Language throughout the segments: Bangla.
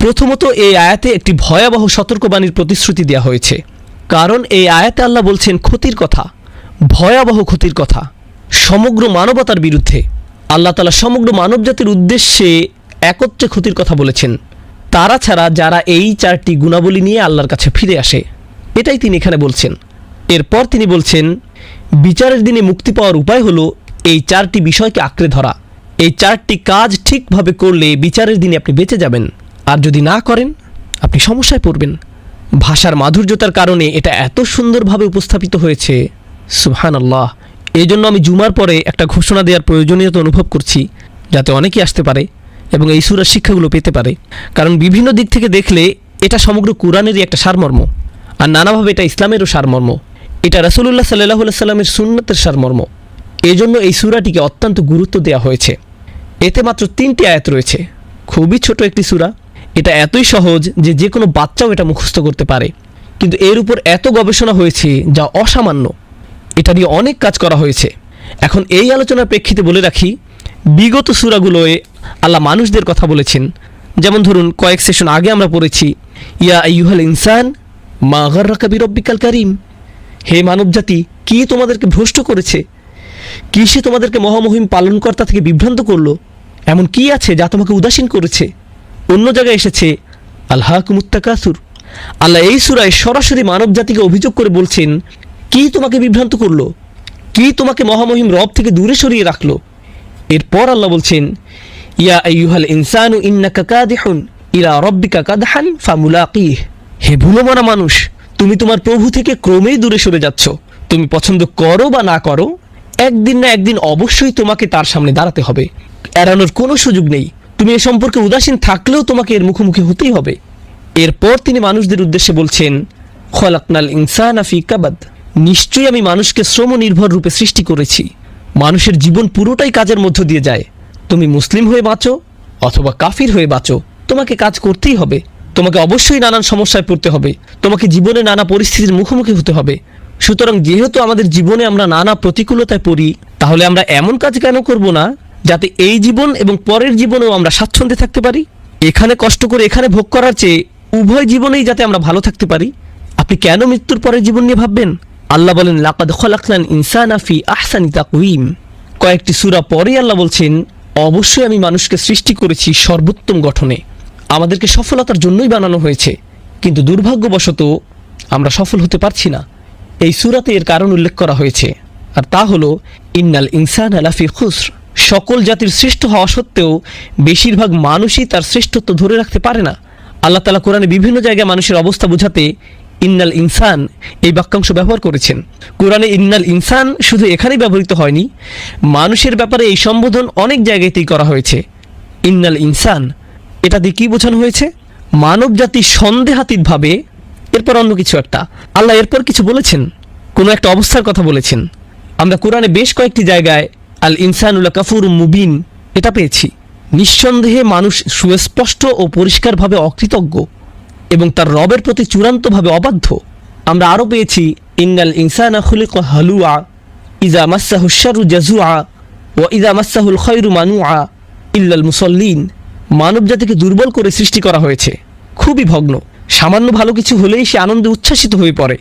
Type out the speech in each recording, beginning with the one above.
প্রথমত এই আয়াতে একটি ভয়াবহ সতর্কবাণীর প্রতিশ্রুতি দেওয়া হয়েছে, কারণ এই আয়াতে আল্লাহ বলছেন ক্ষতির কথা, ভয়াবহ ক্ষতির কথা সমগ্র মানবতার বিরুদ্ধে। আল্লাহ তাআলা সমগ্র মানবজাতির উদ্দেশ্যে একত্রে ক্ষতির কথা বলেছেন, তারা ছাড়া যারা এই 4টি গুণাবলী নিয়ে আল্লাহর কাছে ফিরে আসে। এটাই তিনি এখানে বলছেন। এরপর তিনি বলছেন বিচারের দিনে মুক্তি পাওয়ার উপায় হলো এই 4টি বিষয়কে আঁকড়ে ধরা। এই 4টি কাজ ঠিকভাবে করলে বিচারের দিনে আপনি বেঁচে যাবেন, আর যদি না করেন আপনি সমস্যায় পড়বেন। ভাষার মাধুর্যতার কারণে এটা এত সুন্দরভাবে উপস্থাপিত হয়েছে, সুবহানাল্লাহ। এই জন্য আমি জুমার পরে একটা ঘোষণা দেওয়ার প্রয়োজনীয়তা অনুভব করছি, যাতে অনেকেই আসতে পারে এবং এই সূরার শিক্ষাগুলো পেতে পারে। কারণ বিভিন্ন দিক থেকে দেখলে এটা সমগ্র কোরআনেরই একটা সারমর্ম, আর নানাভাবে এটা ইসলামেরও সারমর্ম, এটা রাসূলুল্লাহ সাল্লাল্লাহু আলাইহি সাল্লামের সুন্নতের সারমর্ম। এই জন্য এই সূরাটিকে অত্যন্ত গুরুত্ব দেওয়া হয়েছে। এতে মাত্র 3টি আয়াত রয়েছে, খুবই ছোট একটি সূরা। এটা এতই সহজ যে যে কোনো বাচ্চাও এটা মুখস্থ করতে পারে, কিন্তু এর উপর এত গবেষণা হয়েছে যা অসামান্য। এটা নিয়ে অনেক কাজ করা হয়েছে। এখন এই আলোচনার প্রেক্ষিতে বলে রাখি, বিগত সূরাগুলোয় আল্লাহ মানুষদের কথা বলেছেন। যেমন ধরুন কয়েক সেশন আগে আমরা পড়েছি, ইয়া আইয়ুহাল ইনসান মা গাররাকা বিরব্বিকাল কারীম, হে মানবজাতি কি তোমাদেরকে ভ্রষ্ট করেছে, কি সে তোমাদেরকে মহামহিম পালনকর্তা থেকে বিভ্রান্ত করলো, এমন কি আছে যা তোমাকে উদাসীন করেছে। অন্য জায়গায় এসেছে আলহাকুমুত তাকাসুর। আল্লাহ এই সূরায় সরাসরি মানবজাতিকে অভিযোগ করে বলছেন কি তোমাকে বিভ্রান্ত করলো, কি তোমাকে মহামহিম রব থেকে দূরে সরিয়ে রাখলো। এরপর আল্লাহ বলছেন ইয়া আইয়ুহাল ইনসানু ইন্নাকা কাদিহুন ইলা রাব্বিকা কাদহান ফামুলাকিহ, হে ভুলোমনা মানুষ, তুমি তোমার প্রভু থেকে ক্রমেই দূরে সরে যাচ্ছ। তুমি পছন্দ করো বা না করো, একদিন না একদিন অবশ্যই তোমাকে তার সামনে দাঁড়াতে হবে, এড়ানোর কোনো সুযোগ নেই। তুমি এ সম্পর্কে উদাসীন থাকলেও তোমাকে এর মুখোমুখি হতেই হবে। এরপর তিনি মানুষদের উদ্দেশ্যে বলছেন খলাকনাল ইনসানা ফি কাবাদ, নিশ্চয়ই আমি মানুষকে শ্রম নির্ভর রূপে সৃষ্টি করেছি। মানুষের জীবন পুরোটাই কাজের মধ্য দিয়ে যায়। তুমি মুসলিম হয়ে বাঁচো অথবা কাফির হয়ে বাঁচো, তোমাকে কাজ করতেই হবে। তোমাকে অবশ্যই নানান সমস্যায় পড়তে হবে, তোমাকে জীবনে নানা পরিস্থিতির মুখোমুখি হতে হবে। সুতরাং যেহেতু আমাদের জীবনে আমরা নানা প্রতিকূলতায় পড়ি, তাহলে আমরা এমন কাজ কেন করব না যাতে এই জীবন এবং পরের জীবনেও আমরা স্বাচ্ছন্দ্যে থাকতে পারি। এখানে কষ্ট করে এখানে ভোগ করার চেয়ে উভয় জীবনেই যাতে আমরা ভালো থাকতে পারি। আপনি কেন মৃত্যুর পরের জীবন নিয়ে ভাববেন? আল্লাহ বলেন লাকাদ খলাকনাল ইনসানা ফি আহসানি তাকওয়িম। কয়েকটি সূরা পরেই আল্লাহ বলছেন অবশ্যই আমি মানুষকে সৃষ্টি করেছি সর্বোত্তম গঠনে, আমাদেরকে সফলতার জন্যই বানানো হয়েছে। কিন্তু দুর্ভাগ্যবশত আমরা সফল হতে পারছি না। এই সূরাতে এর কারণ উল্লেখ করা হয়েছে, আর তা হলো ইন্নাল ইনসানা লাফি খুসর। সকল জাতির শ্রেষ্ঠ হওয়া সত্ত্বেও বেশিরভাগ মানুষই তার শ্রেষ্ঠত্ব ধরে রাখতে পারে না। আল্লাহ তাআলা কোরআনে বিভিন্ন জায়গায় মানুষের অবস্থা বোঝাতে ইন্নাল ইনসান এই বাক্যাংশ ব্যবহার করেছেন। কোরআনে ইন্নাল ইনসান শুধু এখানেই ব্যবহৃত হয়নি, মানুষের ব্যাপারে এই সম্বোধন অনেক জায়গাতেই করা হয়েছে। ইন্নাল ইনসান এটা দিয়ে কী বোঝানো হয়েছে? মানব জাতি সন্দেহাতীতভাবে, এরপর অন্য কিছু একটা, আল্লাহ এরপর কিছু বলেছেন, কোনো একটা অবস্থার কথা বলেছেন। আমরা কোরআনে বেশ কয়েকটি জায়গায় আল ইনসানুল কাফুর মুবিন এটা পেয়েছি। নিঃসন্দেহে মানুষ সুস্পষ্ট ও পরিষ্কারভাবে অকৃতজ্ঞ এবং তার রবের প্রতি চূড়ান্তভাবে অবাধ্য। আমরা আরও পেয়েছি ইন্নাল ইনসানা খুলিকা হালুআ ইযা মাসসাহু শাররু জাজুআ ওয়া ইযা মাসসাহুল খায়রু মানুআ ইল্লাল মুসাল্লিন। মানব জাতিকে দুর্বল করে সৃষ্টি করা হয়েছে, খুবই ভগ্ন। সামান্য ভালো কিছু হলেই সে আনন্দে উচ্ছ্বাসিত হয়ে পড়ে,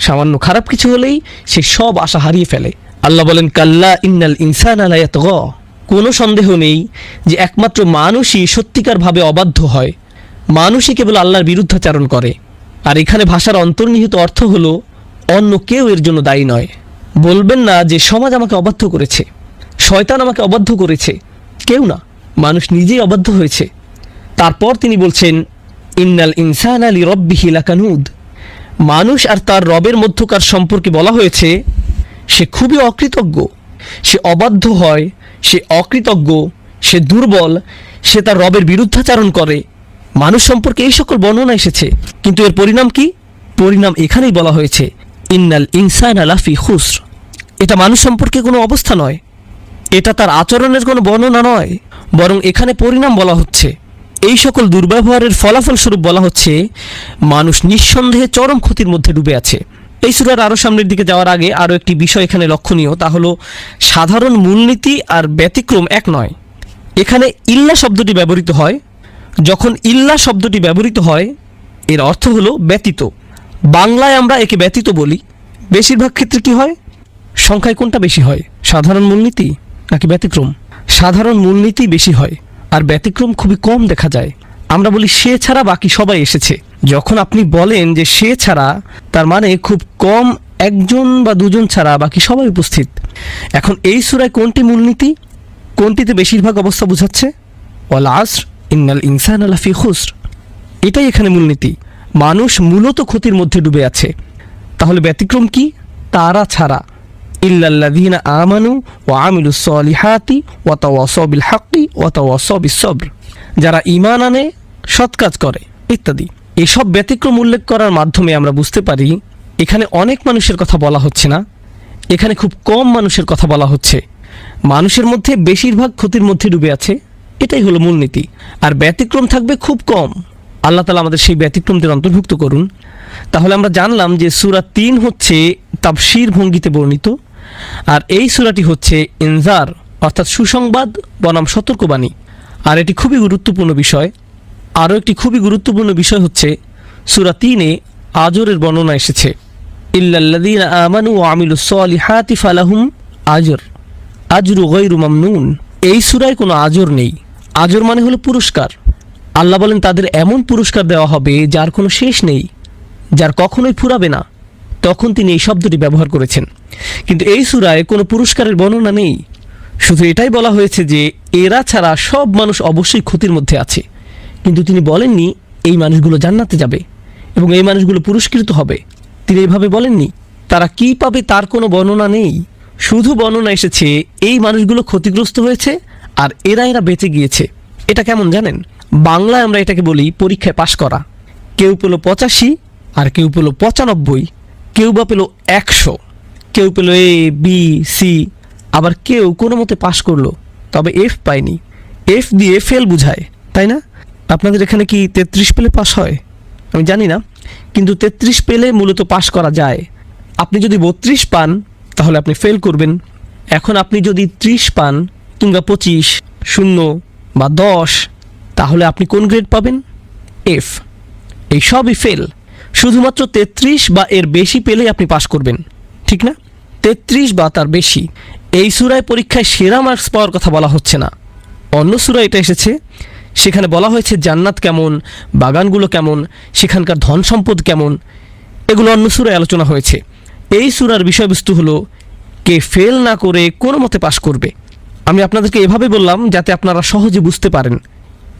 সামান্য খারাপ কিছু হলেই সে সব আশা হারিয়ে ফেলে। আল্লাহ বলেন কাল্লা ইন্নাল ইনসানা লা ইয়াতগা। কোনো সন্দেহ নেই যে একমাত্র মানুষই সত্যিকারভাবে অবাধ্য হয়, মানুষই কেবল আল্লাহর বিরুদ্ধাচারণ করে। আর এখানে ভাষার অন্তর্নিহিত অর্থ হলো অন্য কেউ এর জন্য দায়ী নয়। বলবেন না যে সমাজ আমাকে অবাধ্য করেছে, শয়তান আমাকে অবাধ্য করেছে, কেউ না, মানুষ নিজেই অবাধ্য হয়েছে। তারপর তিনি বলছেন ইন্নাল ইনসানা লিরব্বিহি লাকানুদ। মানুষ আর তার রবের মধ্যকার সম্পর্কে বলা হয়েছে সে খুবই অকৃতজ্ঞ, সে অবাধ্য হয়, সে অকৃতজ্ঞ, সে দুর্বল, সে তার রবের বিরুদ্ধাচারণ করে। মানুষ সম্পর্কে এই সকল বর্ণনা এসেছে, কিন্তু এর পরিণাম কি? পরিণাম এখানেই বলা হয়েছে ইন্নাল ইনসানা লাফি খুসর। এটা মানুষ সম্পর্কে কোনো অবস্থা নয়, এটা তার আচরণের কোনো বর্ণনা নয়, বরং এখানে পরিণাম বলা হচ্ছে। এই সকল দুর্ব্যবহারের ফলাফল স্বরূপ বলা হচ্ছে মানুষ নিঃসন্দেহে চরম ক্ষতির মধ্যে ডুবে আছে। এই সূরার আরও সামনের দিকে যাওয়ার আগে আরও একটি বিষয় এখানে লক্ষণীয়, তা হলো সাধারণ মূলনীতি আর ব্যতিক্রম এক নয়। এখানে ইল্লা শব্দটি ব্যবহৃত হয়, যখন ইল্লা শব্দটি ব্যবহৃত হয় এর অর্থ হলো ব্যতীত। বাংলায় আমরা একে ব্যতীত বলি। বেশিরভাগ ক্ষেত্রে কি হয়? সংখ্যায় কোনটা বেশি হয়, সাধারণ মূলনীতি নাকি ব্যতিক্রম? সাধারণ মূলনীতি বেশি হয় আর ব্যতিক্রম খুবই কম দেখা যায়। আমরা বলি সে ছাড়া বাকি সবাই এসেছে। যখন আপনি বলেন যে সে ছাড়া, তার মানে খুব কম একজন বা দুজন ছাড়া বাকি সবাই উপস্থিত। এখন এই সূরায় কোনটি মূলনীতি, কোনটিতে বেশিরভাগ অবস্থা বোঝাচ্ছে? ওয়াল আসর ইন্নাল ইনসানা লাফি খুসর, এটাই এখানে মূলনীতি। মানুষ মূলত ক্ষতির মধ্যে ডুবে আছে। তাহলে ব্যতিক্রম কি? তারা ছাড়া, ইল্লাল্লাযীনা আমানু ওয়া আমিলুস সলিহাতি ওয়া তাওয়াসাউ বিল হাক্কি ওয়া তাওয়াসাউ বিস সবর, যারা ঈমান আনে, সৎ কাজ করে ইত্যাদি। এসব ব্যতিক্রম উল্লেখ করার মাধ্যমে আমরা বুঝতে পারি এখানে অনেক মানুষের কথা বলা হচ্ছে না, এখানে খুব কম মানুষের কথা বলা হচ্ছে। মানুষের মধ্যে বেশিরভাগ ক্ষতির মধ্যে ডুবে আছে, এটাই হলো মূলনীতি। আর ব্যতিক্রম থাকবে খুব কম। আল্লাহ তাআলা আমাদের সেই ব্যতিক্রমদের অন্তর্ভুক্ত করুন। তাহলে আমরা জানলাম যে সূরা ৩ হচ্ছে তাফসীর ভঙ্গিতে বর্ণিত, আর এই সূরাটি হচ্ছে ইনজার অর্থাৎ সুসংবাদ বনাম সতর্কবাণী। আর এটি খুবই গুরুত্বপূর্ণ বিষয়। আরও একটি খুবই গুরুত্বপূর্ণ বিষয় হচ্ছে সূরা ৩-এ আজরের বর্ণনা এসেছে, ইল্লাল্লাযীনা আমানু ওয়া আমিলুস সলিহাতি ফালাহুম আজরু গায়রু মামনুন। এই সূরায় কোনো আজর নেই। আজর মানে হলো পুরস্কার। আল্লাহ বলেন তাদের এমন পুরস্কার দেওয়া হবে যার কোনো শেষ নেই, যার কখনোই ফুরাবে না। তখন তিনি এই শব্দটি ব্যবহার করেছেন। কিন্তু এই সূরায় কোনো পুরস্কারের বর্ণনা নেই। শুধু এটাই বলা হয়েছে যে এরা ছাড়া সব মানুষ অবশ্যই ক্ষতির মধ্যে আছে। কিন্তু তিনি বলেননি এই মানুষগুলো জান্নাতে যাবে এবং এই মানুষগুলো পুরস্কৃত হবে। তিনি এইভাবে বলেননি। তারা কি পাবে তার কোনো বর্ণনা নেই। শুধু বর্ণনা এসেছে এই মানুষগুলো ক্ষতিগ্রস্ত হয়েছে আর এরা বেঁচে গিয়েছে। এটা কেমন জানেন? বাংলায় আমরা এটাকে বলি পরীক্ষায় পাশ করা। কেউ পেল 85 আর কেউ পেল 95, কেউ বা পেল 100, কেউ পেল A B C, আবার কেউ কোনো মতে পাশ করলো তবে F পায়নি। F দিয়ে ফেল বুঝায়, তাই না? আপনাদের এখানে কি 33 পেলে পাশ হয়? আমি জানি না, কিন্তু 33 পেলে মূলত পাশ করা যায়। আপনি যদি 32 পান তাহলে আপনি ফেল করবেন। এখন আপনি যদি 30 পান কিংবা 25, 0 বা 10, তাহলে আপনি কোন গ্রেড পাবেন? F। এই সবই ফেল। শুধুমাত্র 33 বা এর বেশি পেলেই আপনি পাশ করবেন, ঠিক না? 33 বা তার বেশি। এই সূরায় পরীক্ষায় সেরা মার্কস পাওয়ার কথা বলা হচ্ছে না। অন্য সূরায় এটা এসেছে, সেখানে বলা হয়েছে জান্নাত কেমন, বাগানগুলো কেমন, সেখানকার ধন সম্পদ কেমন, এগুলো অন্য সূরায় আলোচনা হয়েছে। এই সূরার বিষয়বস্তু হলো কে ফেল না করে কোনো মতে পাশ করবে। আমি আপনাদেরকে এভাবে বললাম যাতে আপনারা সহজে বুঝতে পারেন।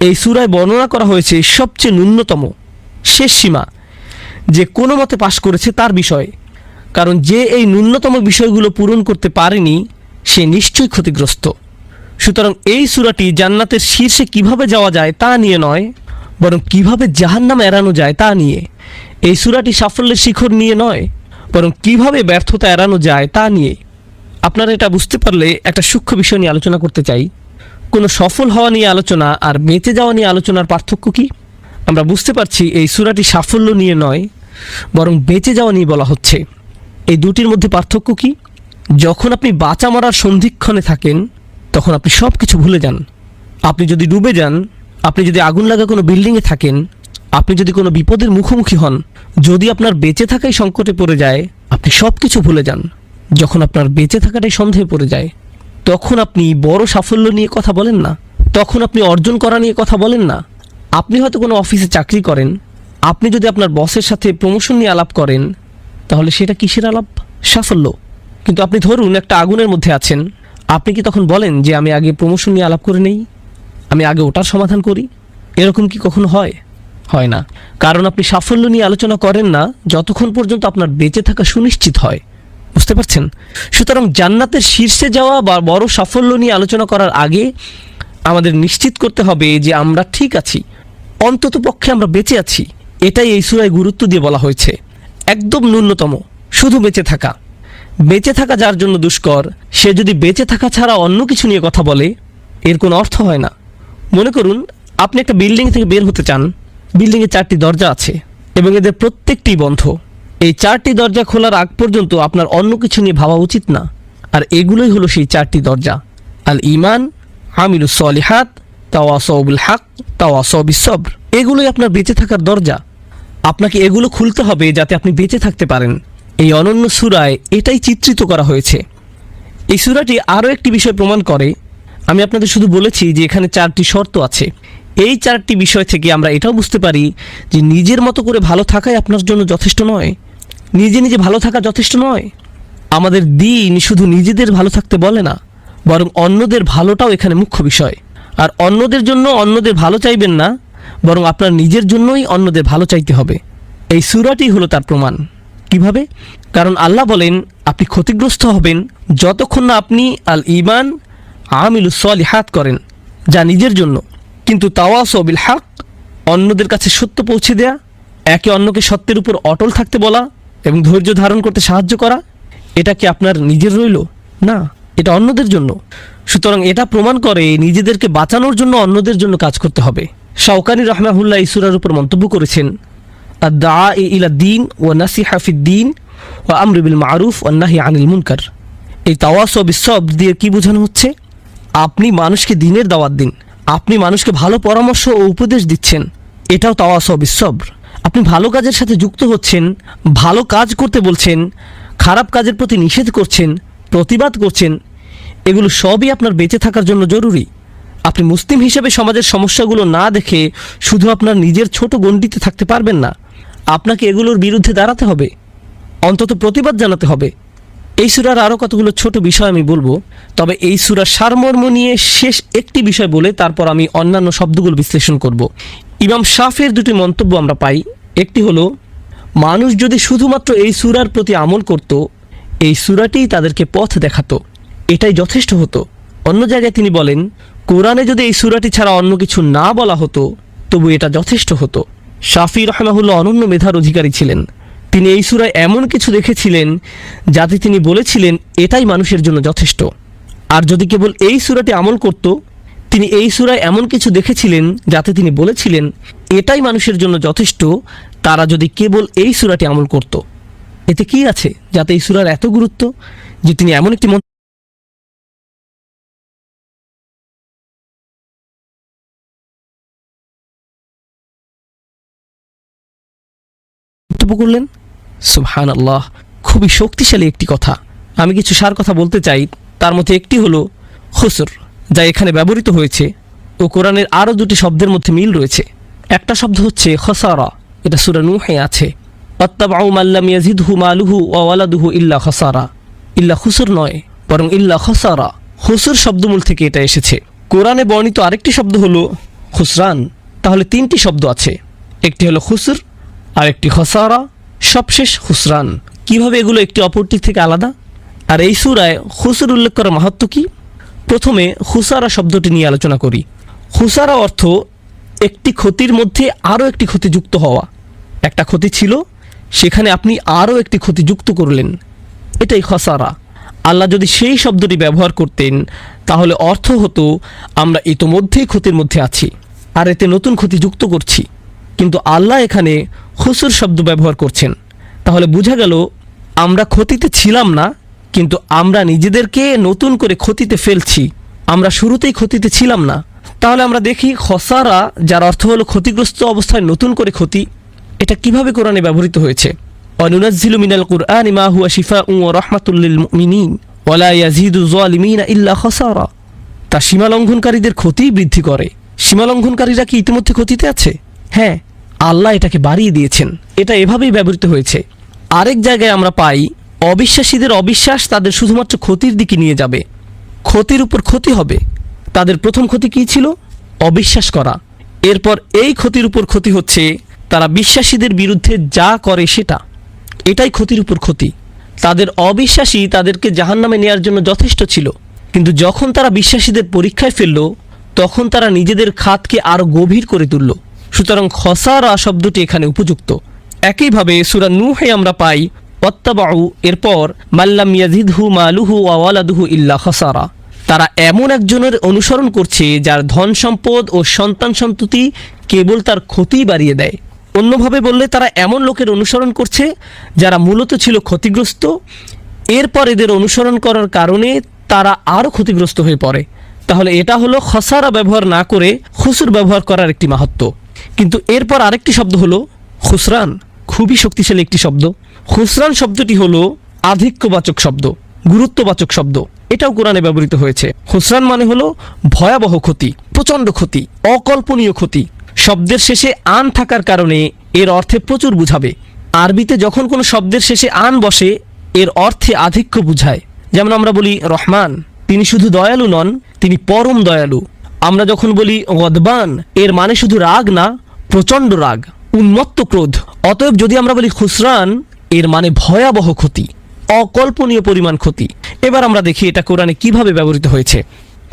এই সূরায় বর্ণনা করা হয়েছে সবচেয়ে ন্যূনতম শেষ সীমা, যে কোনো মতে পাশ করেছে তার বিষয়ে। কারণ যে এই ন্যূনতম বিষয়গুলো পূরণ করতে পারেনি সে নিশ্চয়ই ক্ষতিগ্রস্ত। সুতরাং এই সূরাটি জান্নাতের শীর্ষে কিভাবে যাওয়া যায় তা নিয়ে নয়, বরং কিভাবে জাহান্নাম এড়ানো যায় তা নিয়ে। এই সূরাটি সাফল্যের শিখর নিয়ে নয়, বরং কিভাবে ব্যর্থতা এড়ানো যায় তা নিয়ে। আপনারা এটা বুঝতে পারলে একটা সূক্ষ্ম বিষয় নিয়ে আলোচনা করতে চাই। কোনো সফল হওয়া নিয়ে আলোচনা আর বেঁচে যাওয়া নিয়ে আলোচনার পার্থক্য কি? আমরা বুঝতে পারছি এই সূরাটি সাফল্য নিয়ে নয়, বরং বেঁচে যাওয়া নিয়ে বলা হচ্ছে। এই দুটির মধ্যে পার্থক্য কি? যখন আপনি বাঁচা মরার সন্ধিক্ষণে থাকেন তখন আপনি সব কিছু ভুলে যান। আপনি যদি ডুবে যান, আপনি যদি আগুন লাগা কোনো বিল্ডিংয়ে থাকেন, আপনি যদি কোনো বিপদের মুখোমুখি হন, যদি আপনার বেঁচে থাকাই সংকটে পড়ে যায়, আপনি সব কিছু ভুলে যান। যখন আপনার বেঁচে থাকাটাই সন্দেহে পড়ে যায়, তখন আপনি বড় সাফল্য নিয়ে কথা বলেন না, তখন আপনি অর্জন করা নিয়ে কথা বলেন না। আপনি হয়তো কোনো অফিসে চাকরি করেন, আপনি যদি আপনার বসের সাথে প্রমোশন নিয়ে আলাপ করেন, তাহলে সেটা কিসের আলাপ? সাফল্য। কিন্তু আপনি ধরুন একটা আগুনের মধ্যে আছেন, আপনি কি তখন বলেন যে আমি আগে প্রমোশন নিয়ে আলাপ করে নেই, আমি আগে ওটার সমাধান করি? এরকম কি কখনো হয়? হয় না। কারণ আপনি সাফল্য নিয়ে আলোচনা করেন না যতক্ষণ পর্যন্ত আপনার বেঁচে থাকা সুনিশ্চিত হয়। বুঝতে পারছেন? সুতরাং জান্নাতের শীর্ষে যাওয়া বা বড় সাফল্য নিয়ে আলোচনা করার আগে আমাদের নিশ্চিত করতে হবে যে আমরা ঠিক আছি, অন্তত পক্ষে আমরা বেঁচে আছি। এটাই এই সূরায় গুরুত্ব দিয়ে বলা হয়েছে। একদম ন্যূনতম, শুধু বেঁচে থাকা। বেঁচে থাকা যার জন্য দুষ্কর, সে যদি বেঁচে থাকা ছাড়া অন্য কিছু নিয়ে কথা বলে, এর কোনো অর্থ হয় না। মনে করুন আপনি একটা বিল্ডিং থেকে বের হতে চান। বিল্ডিংয়ে 4টি দরজা আছে এবং এদের প্রত্যেকটি বন্ধ। এই 4টি দরজা খোলার আগ পর্যন্ত আপনার অন্য কিছু নিয়ে ভাবা উচিত না। আর এগুলোই হলো সেই 4টি দরজা: আল ঈমান, আমিলুস সলিহাত, তাওয়াসাউ বিল হক, তাওয়াসাউ বিস সবর। এগুলোই আপনার বেঁচে থাকার দরজা। আপনাকে এগুলো খুলতে হবে যাতে আপনি বেঁচে থাকতে পারেন। এই অনন্য সূরায় এটাই চিত্রিত করা হয়েছে। এই সূরাটি আরও একটি বিষয় প্রমাণ করে। আমি আপনাদের শুধু বলেছি যে এখানে 4টি শর্ত আছে। এই 4টি বিষয় থেকে আমরা এটাও বুঝতে পারি যে নিজের মতো করে ভালো থাকাই আপনার জন্য যথেষ্ট নয়। নিজে নিজে ভালো থাকা যথেষ্ট নয়। আমাদের দিন শুধু নিজেদের ভালো থাকতে বলে না, বরং অন্যদের ভালোটাও এখানে মুখ্য বিষয়। আর অন্যদের জন্য অন্যদের ভালো চাইবেন না, বরং আপনার নিজের জন্যই অন্যদের ভালো চাইতে হবে। এই সূরাটি হলো তার প্রমাণ। কিভাবে? কারণ আল্লাহ বলেন আপনি ক্ষতিগ্রস্ত হবেন যতক্ষণ না আপনি আল ঈমান আমিলুস সলিহাত করেন, যা নিজের জন্য। কিন্তু তাওয়াসাউ বিল হক, অন্যদের কাছে সত্য পৌঁছে দেয়া, একে অন্যকে সত্যের উপর অটল থাকতে বলা এবং ধৈর্য ধারণ করতে সাহায্য করা, এটা কি আপনার নিজের রইল? না, এটা অন্যদের জন্য। সুতরাং এটা প্রমাণ করে নিজেদেরকে বাঁচানোর জন্য অন্যদের জন্য কাজ করতে হবে। শাওকানি রাহমাহুল্লাহ এই সূরার উপর মন্তব্য করেছেন, আদ-দাঈ ইলা দ্বীন ওয়া নাসিহা ফিদ-দ্বীন ওয়া আমর বিল মারুফ ওয়া নাহি আনিল মুনকার। এই তাওয়াসাউ বিস সবর দিয়ে কি বোঝানো হচ্ছে? আপনি মানুষকে দ্বীনের দাওয়াত দিন, আপনি মানুষকে ভালো পরামর্শ ও উপদেশ দিচ্ছেন, এটাও তাওয়াসাউ বিস সবর। আপনি ভালো কাজের সাথে যুক্ত হচ্ছেন, ভালো কাজ করতে বলছেন, খারাপ কাজের প্রতি নিষেধ করছেন, প্রতিবাদ করছেন, এগুলো সবই আপনার বেঁচে থাকার জন্য জরুরি। আপনি মুসলিম হিসেবে সমাজের সমস্যাগুলো না দেখে শুধু আপনার নিজের ছোট গণ্ডিতে থাকতে পারবেন না। আপনাকে এগুলোর বিরুদ্ধে দাঁড়াতে হবে, অন্তত প্রতিবাদ জানাতে হবে। এই সূরার আরও কতগুলো ছোট বিষয় আমি বলবো, তবে এই সূরার সারমর্ম নিয়ে শেষ একটি বিষয় বলে তারপর আমি অন্যান্য শব্দগুলো বিশ্লেষণ করব। ইমাম শাফির দুটি মন্তব্য আমরা পাই। একটি হলো, মানুষ যদি শুধুমাত্র এই সূরার প্রতি আমল করত, এই সূরাটিই তাদেরকে পথ দেখাতো, এটাই যথেষ্ট হতো। অন্য জায়গায় তিনি বলেন, কোরআনে যদি এই সূরাটি ছাড়া অন্য কিছু না বলা হতো তবু এটা যথেষ্ট হতো। শাফি রাহমাহুল্লাহ অনন্য মেধার অধিকারী ছিলেন। তিনি এই সূরায় এমন কিছু দেখেছিলেন যাতে তিনি বলেছিলেন এটাই মানুষের জন্য যথেষ্ট। আর যদি কেবল এই সূরাটি আমল করত, তিনি এই সূরায় এমন কিছু দেখেছিলেন যাতে তিনি বলেছিলেন এটাই মানুষের জন্য যথেষ্ট, তারা যদি কেবল এই সূরাটি আমল করত। এতে কি আছে যাতে এই সূরার এত গুরুত্ব যে তিনি এমন একটি মন্তব্য করলেন? সুবহানাল্লাহ, খুবই শক্তিশালী একটি কথা। আমি কিছু সার কথা বলতে চাই। তার মধ্যে একটি হলো খুসর, যা এখানে ব্যবহৃত হয়েছে ও কোরআনের আরও দুটি শব্দের মধ্যে মিল রয়েছে। একটা শব্দ হচ্ছে খসারা, এটা সূরা নূহে আছে। ওয়াত্তাবাউ মান লাম ইয়াজিদহু মালুহু ওয়া ওয়ালাদুহু ইল্লা খসারা। ইল্লা খুসর নয়, বরং ইল্লা খসারা। খুসর শব্দমূল থেকে এটা এসেছে। কোরআনে বর্ণিত আরেকটি শব্দ হলো খুসরান। তাহলে 3টি শব্দ আছে, একটি হলো খুসর, আরেকটি খসারা, সবশেষ খুসরান। কিভাবে এগুলো একটি অপরটির থেকে আলাদা? আর এই সূরায় খুসর উল্লেখ করার মাহাত্ম্য কি? প্রথমে খুসারা শব্দটি নিয়ে আলোচনা করি। খুসারা অর্থ একটি ক্ষতির মধ্যে আরও একটি ক্ষতি যুক্ত হওয়া। একটা ক্ষতি ছিল, সেখানে আপনি আরও একটি ক্ষতি যুক্ত করলেন, এটাই খসারা। আল্লাহ যদি সেই শব্দটি ব্যবহার করতেন তাহলে অর্থ হতো আমরা ইতোমধ্যেই ক্ষতির মধ্যে আছি আর এতে নতুন ক্ষতি যুক্ত করছি। কিন্তু আল্লাহ এখানে খুসর শব্দ ব্যবহার করছেন, তাহলে বোঝা গেল আমরা ক্ষতিতে ছিলাম না, কিন্তু আমরা নিজেদেরকে নতুন করে ক্ষতিতে ফেলছি। আমরা শুরুতেই ক্ষতিতে ছিলাম না। তাহলে আমরা দেখি খসারা, যার অর্থ হলো ক্ষতিগ্রস্ত অবস্থায় নতুন করে ক্ষতি, এটা কিভাবে কোরআনে ব্যবহৃত হয়েছে। ওয়ানুনাজ্জিলু মিনাল কুরআনি মা হুয়া শিফাউন ওয়া রাহমাতুল লিল মুমিনিন ওয়া লা ইয়াজিদু যালিমিনা ইল্লা খসারা। তা সীমা লঙ্ঘনকারীদের ক্ষতি বৃদ্ধি করে। সীমা লঙ্ঘনকারীরা কি ইতিমধ্যে ক্ষতিতে আছে? হ্যাঁ, আল্লাহ এটাকে বাড়িয়ে দিয়েছেন। এটা এভাবেই ব্যবহৃত হয়েছে। আরেক জায়গায় আমরা পাই অবিশ্বাসীদের অবিশ্বাস তাদের শুধুমাত্র ক্ষতির দিকে নিয়ে যাবে, ক্ষতির উপর ক্ষতি হবে। তাদের প্রথম ক্ষতি কী ছিল? অবিশ্বাস করা। এরপর এই ক্ষতির উপর ক্ষতি হচ্ছে তারা বিশ্বাসীদের বিরুদ্ধে যা করে সেটা, এটাই ক্ষতির উপর ক্ষতি। তাদের অবিশ্বাসী তাদেরকে জাহান্নামে নেওয়ার জন্য যথেষ্ট ছিল, কিন্তু যখন তারা বিশ্বাসীদের পরীক্ষায় ফেলল তখন তারা নিজেদের খাতকে আরও গভীর করে তুলল। সুতরাং খসারা শব্দটি এখানে উপযুক্ত। একইভাবে সূরা নূহে আমরা পাই ওয়াত্তাবাউ, এরপর মাল্লাম ইয়াজিদহু মালুহু ওয়া ওয়ালাদুহু ইল্লা খসারা। তারা এমন একজনের অনুসরণ করছে যার ধন সম্পদ ও সন্তান সন্ততি কেবল তার ক্ষতি বাড়িয়ে দেয়। অন্যভাবে বললে তারা এমন লোকের অনুসরণ করছে যারা মূলত ছিল ক্ষতিগ্রস্ত, এরপর এদের অনুসরণ করার কারণে তারা আরও ক্ষতিগ্রস্ত হয়ে পড়ে। তাহলে এটা হলো খসারা ব্যবহার না করে খুসুর ব্যবহার করার একটি মাহাত্ম্য। কিন্তু এরপর আরেকটি শব্দ হলো খুসরান, খুবই শক্তিশালী একটি শব্দ। খুসরান শব্দটি হলো আধিক্যবাচক শব্দ, গুরুত্ববাচক শব্দ। এটাও কোরআনে ব্যবহৃত হয়েছে। খুসরান মানে হলো ভয়াবহ ক্ষতি, প্রচণ্ড ক্ষতি, অকল্পনীয় ক্ষতি। শব্দের শেষে আন থাকার কারণে এর অর্থে প্রচুর বুঝাবে। আরবিতে যখন কোনো শব্দের শেষে আন বসে এর অর্থে আধিক্য বুঝায়। যেমন আমরা বলি রহমান, তিনি শুধু দয়ালু নন, তিনি পরম দয়ালু। আমরা যখন বলি গদবান, এর মানে শুধু রাগ না, প্রচণ্ড রাগ, উন্মত্ত ক্রোধ। অতএব যদি আমরা বলি খুসরান, এর মানে ভয়াবহ ক্ষতি, অকল্পনীয় পরিমাণ ক্ষতি। এবার আমরা দেখি এটা কোরআনে কিভাবে ব্যবহৃত হয়েছে।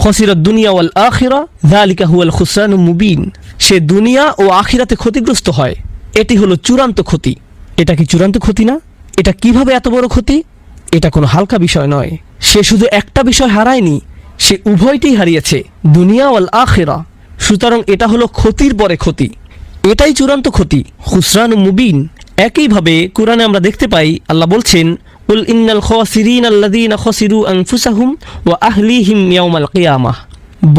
খসিরাত দুনিয়া ওয়াল আখিরা যালিকা হুয়াল খুসরানুল মুবিন। সে দুনিয়া ও আখিরাতে ক্ষতিগ্রস্ত হয়, এটি হলো চূড়ান্ত ক্ষতি। এটা কি চূড়ান্ত ক্ষতি না? এটা কিভাবে এত বড় ক্ষতি? এটা কোনো হালকা বিষয় নয়। সে শুধু একটা বিষয় হারায়নি, সে উভয়টি হারিয়েছে, দুনিয়া ওয়াল আখিরা। সুতরাং এটা হলো ক্ষতির পরে ক্ষতি, এটাই চূড়ান্ত ক্ষতি, খুসরানুল মুবিন। একইভাবে কোরআনে আমরা দেখতে পাই আল্লাহ বলছেন, কুল ইন্নাল খাসিরিন আল্লাযীনা খাসিরু আনফুসাহুম ওয়া আহলিহিম ইয়াওমাল কিয়ামাহ।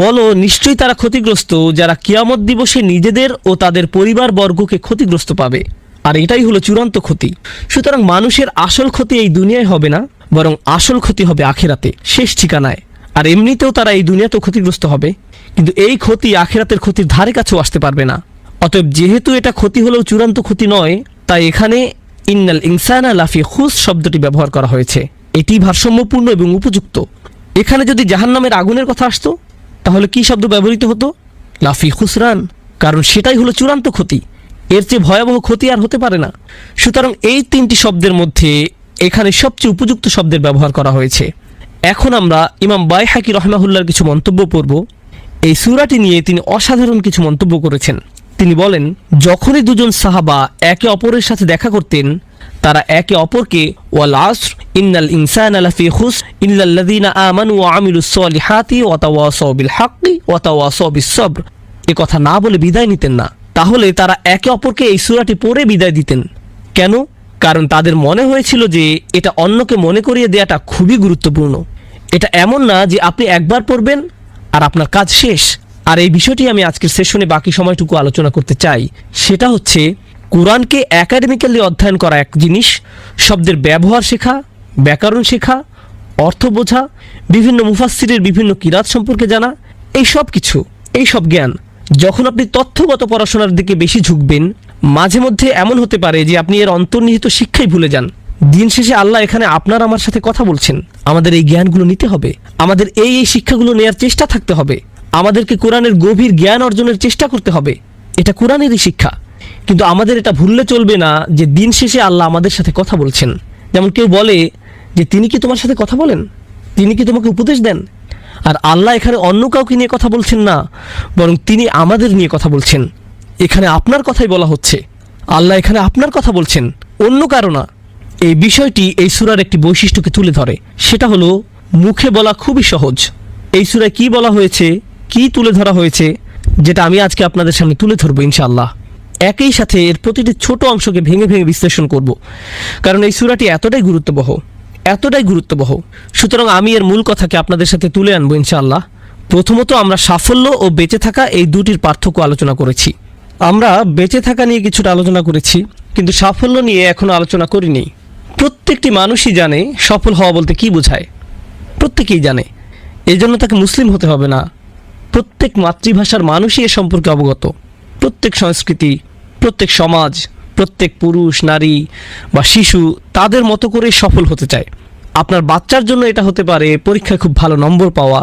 বলো, নিশ্চয়ই তারা ক্ষতিগ্রস্ত যারা কিয়ামত দিবসে নিজেদের ও তাদের পরিবারবর্গকে ক্ষতিগ্রস্ত পাবে। আর এটাই হলো চূড়ান্ত ক্ষতি। সুতরাং মানুষের আসল ক্ষতি এই দুনিয়ায় হবে না, বরং আসল ক্ষতি হবে আখিরাতে, শেষ ঠিকানায়। আর এমনিতেও তারা এই দুনিয়াতেও ক্ষতিগ্রস্ত হবে, কিন্তু এই ক্ষতি আখিরাতের ক্ষতির ধারে কাছেও আসতে পারবে না। অতএব যেহেতু এটা ক্ষতি হলেও চূড়ান্ত ক্ষতি নয়, তাই এখানে ইন্নাল ইনসানা লাফি খুস শব্দটি ব্যবহার করা হয়েছে। এটি ভারসাম্যপূর্ণ এবং উপযুক্ত। এখানে যদি জাহান্নামের আগুনের কথা আসতো তাহলে কি শব্দ ব্যবহৃত হতো? লাফি খুসরান, কারণ সেটাই হলো চূড়ান্ত ক্ষতি। এর চেয়ে ভয়াবহ ক্ষতি আর হতে পারে না। সুতরাং এই তিনটি শব্দের মধ্যে এখানে সবচেয়ে উপযুক্ত শব্দের ব্যবহার করা হয়েছে। এখন আমরা ইমাম বাইহাকি রহমাহুল্লাহর কিছু মন্তব্য পড়ব। এই সূরাটি নিয়ে তিনি অসাধারণ কিছু মন্তব্য করেছেন। তিনি বলেন, যখনই দুজন সাহাবা একে অপরের সাথে দেখা করতেন তারা একে অপরকে ওয়াল আসর ইন্নাল ইনসানা লাফি খুস ইল্লাল্লাযীনা আমানু ওয়া আমিলুস সলিহাতি ওয়া তাওয়াসাউ বিল হাক্কি ওয়া তাওয়াসাউ বিস সবর এ কথা না বলে বিদায় নিতেন না। তাহলে তারা একে অপরকে এই সূরাটি পড়ে বিদায় দিতেন। কেন? কারণ তাদের মনে হয়েছিল যে এটা অন্যকে মনে করিয়ে দেওয়াটা খুবই গুরুত্বপূর্ণ। এটা এমন না যে আপনি একবার পড়বেন আর আপনার কাজ শেষ। আর এই বিষয়টি আমি আজকের সেশনে বাকি সময়টুকু আলোচনা করতে চাই। সেটা হচ্ছে কোরআনকে একাডেমিক্যালি অধ্যয়ন করা এক জিনিস, শব্দের ব্যবহার শেখা, ব্যাকরণ শেখা, অর্থ বোঝা, বিভিন্ন মুফাসসিরের বিভিন্ন কিরাত সম্পর্কে জানা, এই সব কিছু, এই সব জ্ঞান। যখন আপনি তথ্যগত পড়াশোনার দিকে বেশি ঝুঁকবেন, মাঝে মধ্যে এমন হতে পারে যে আপনি এর অন্তর্নিহিত শিক্ষাই ভুলে যান। দিন শেষে আল্লাহ এখানে আপনার আমার সাথে কথা বলছেন। আমাদের এই জ্ঞানগুলো নিতে হবে, আমাদের এই শিক্ষাগুলো নেওয়ার চেষ্টা থাকতে হবে, আমাদেরকে কোরআনের গভীর জ্ঞান অর্জনের চেষ্টা করতে হবে। এটা কোরআনেরই শিক্ষা। কিন্তু আমাদের এটা ভুললে চলবে না যে দিন শেষে আল্লাহ আমাদের সাথে কথা বলছেন। যেমন কেউ বলে যে তিনি কি তোমার সাথে কথা বলেন, তিনি কি তোমাকে উপদেশ দেন? আর আল্লাহ এখানে অন্য কাউকে নিয়ে কথা বলছেন না, বরং তিনি আমাদের নিয়ে কথা বলছেন। এখানে আপনার কথাই বলা হচ্ছে, আল্লাহ এখানে আপনার কথা বলছেন, অন্য কারো না। এই বিষয়টি এই সূরার একটি বৈশিষ্ট্যকে তুলে ধরে। সেটা হলো মুখে বলা খুবই সহজ। এই সূরায় কি বলা হয়েছে, কি তুলে ধরা হয়েছে, যেটা আমি আজকে আপনাদের সামনে তুলে ধরবো ইনশাআল্লাহ। একই সাথে এর প্রতিটি ছোট অংশকে ভেঙে ভেঙে বিশ্লেষণ করব, কারণ এই সূরাটি এতটাই গুরুত্ববহ, এতটাই গুরুত্ববহ। সুতরাং আমি এর মূল কথাকে আপনাদের সাথে তুলে আনবো ইনশাআল্লাহ। প্রথমত আমরা সাফল্য ও বেঁচে থাকা এই দুটির পার্থক্য আলোচনা করেছি। আমরা বেঁচে থাকা নিয়ে কিছুটা আলোচনা করেছি, কিন্তু সাফল্য নিয়ে এখনো আলোচনা করিনি। প্রত্যেকটি মানুষই জানে সফল হওয়া বলতে কি বোঝায়, প্রত্যেকেই জানে। এই জন্য তাকে মুসলিম হতে হবে না। প্রত্যেক মাতৃভাষার মানুষই এ সম্পর্কে অবগত। প্রত্যেক সংস্কৃতি, প্রত্যেক সমাজ, প্রত্যেক পুরুষ, নারী বা শিশু তাদের মতো করে সফল হতে চায়। আপনার বাচ্চার জন্য এটা হতে পারে পরীক্ষায় খুব ভালো নম্বর পাওয়া,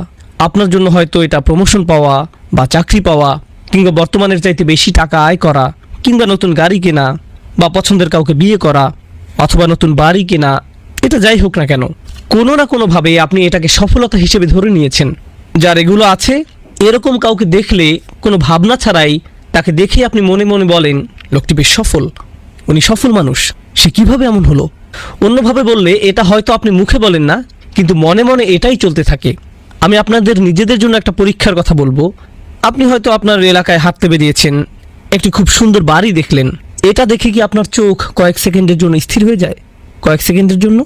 আপনার জন্য হয়তো এটা প্রমোশন পাওয়া বা চাকরি পাওয়া, কিংবা বর্তমানের চাইতে বেশি টাকা আয় করা, কিংবা নতুন গাড়ি কেনা, বা পছন্দের কাউকে বিয়ে করা, অথবা নতুন বাড়ি কেনা। এটা যাই হোক না কেন, কোনো না কোনোভাবে আপনি এটাকে সফলতা হিসেবে ধরে নিয়েছেন। যার এগুলো আছে, এরকম কাউকে দেখলে কোনো ভাবনা ছাড়াই তাকে দেখে আপনি মনে মনে বলেন, লোকটি বেশ সফল, উনি সফল মানুষ, সে কিভাবে এমন হলো। অন্যভাবে বললে, এটা হয়তো আপনি মুখে বলেন না, কিন্তু মনে মনে এটাই চলতে থাকে। আমি আপনাদের নিজেদের জন্য একটা পরীক্ষার কথা বলবো। আপনি হয়তো আপনার এলাকায় হাঁটতে বেরিয়েছেন, একটি খুব সুন্দর বাড়ি দেখলেন। এটা দেখে কি আপনার চোখ কয়েক সেকেন্ডের জন্য স্থির হয়ে যায়? কয়েক সেকেন্ডের জন্য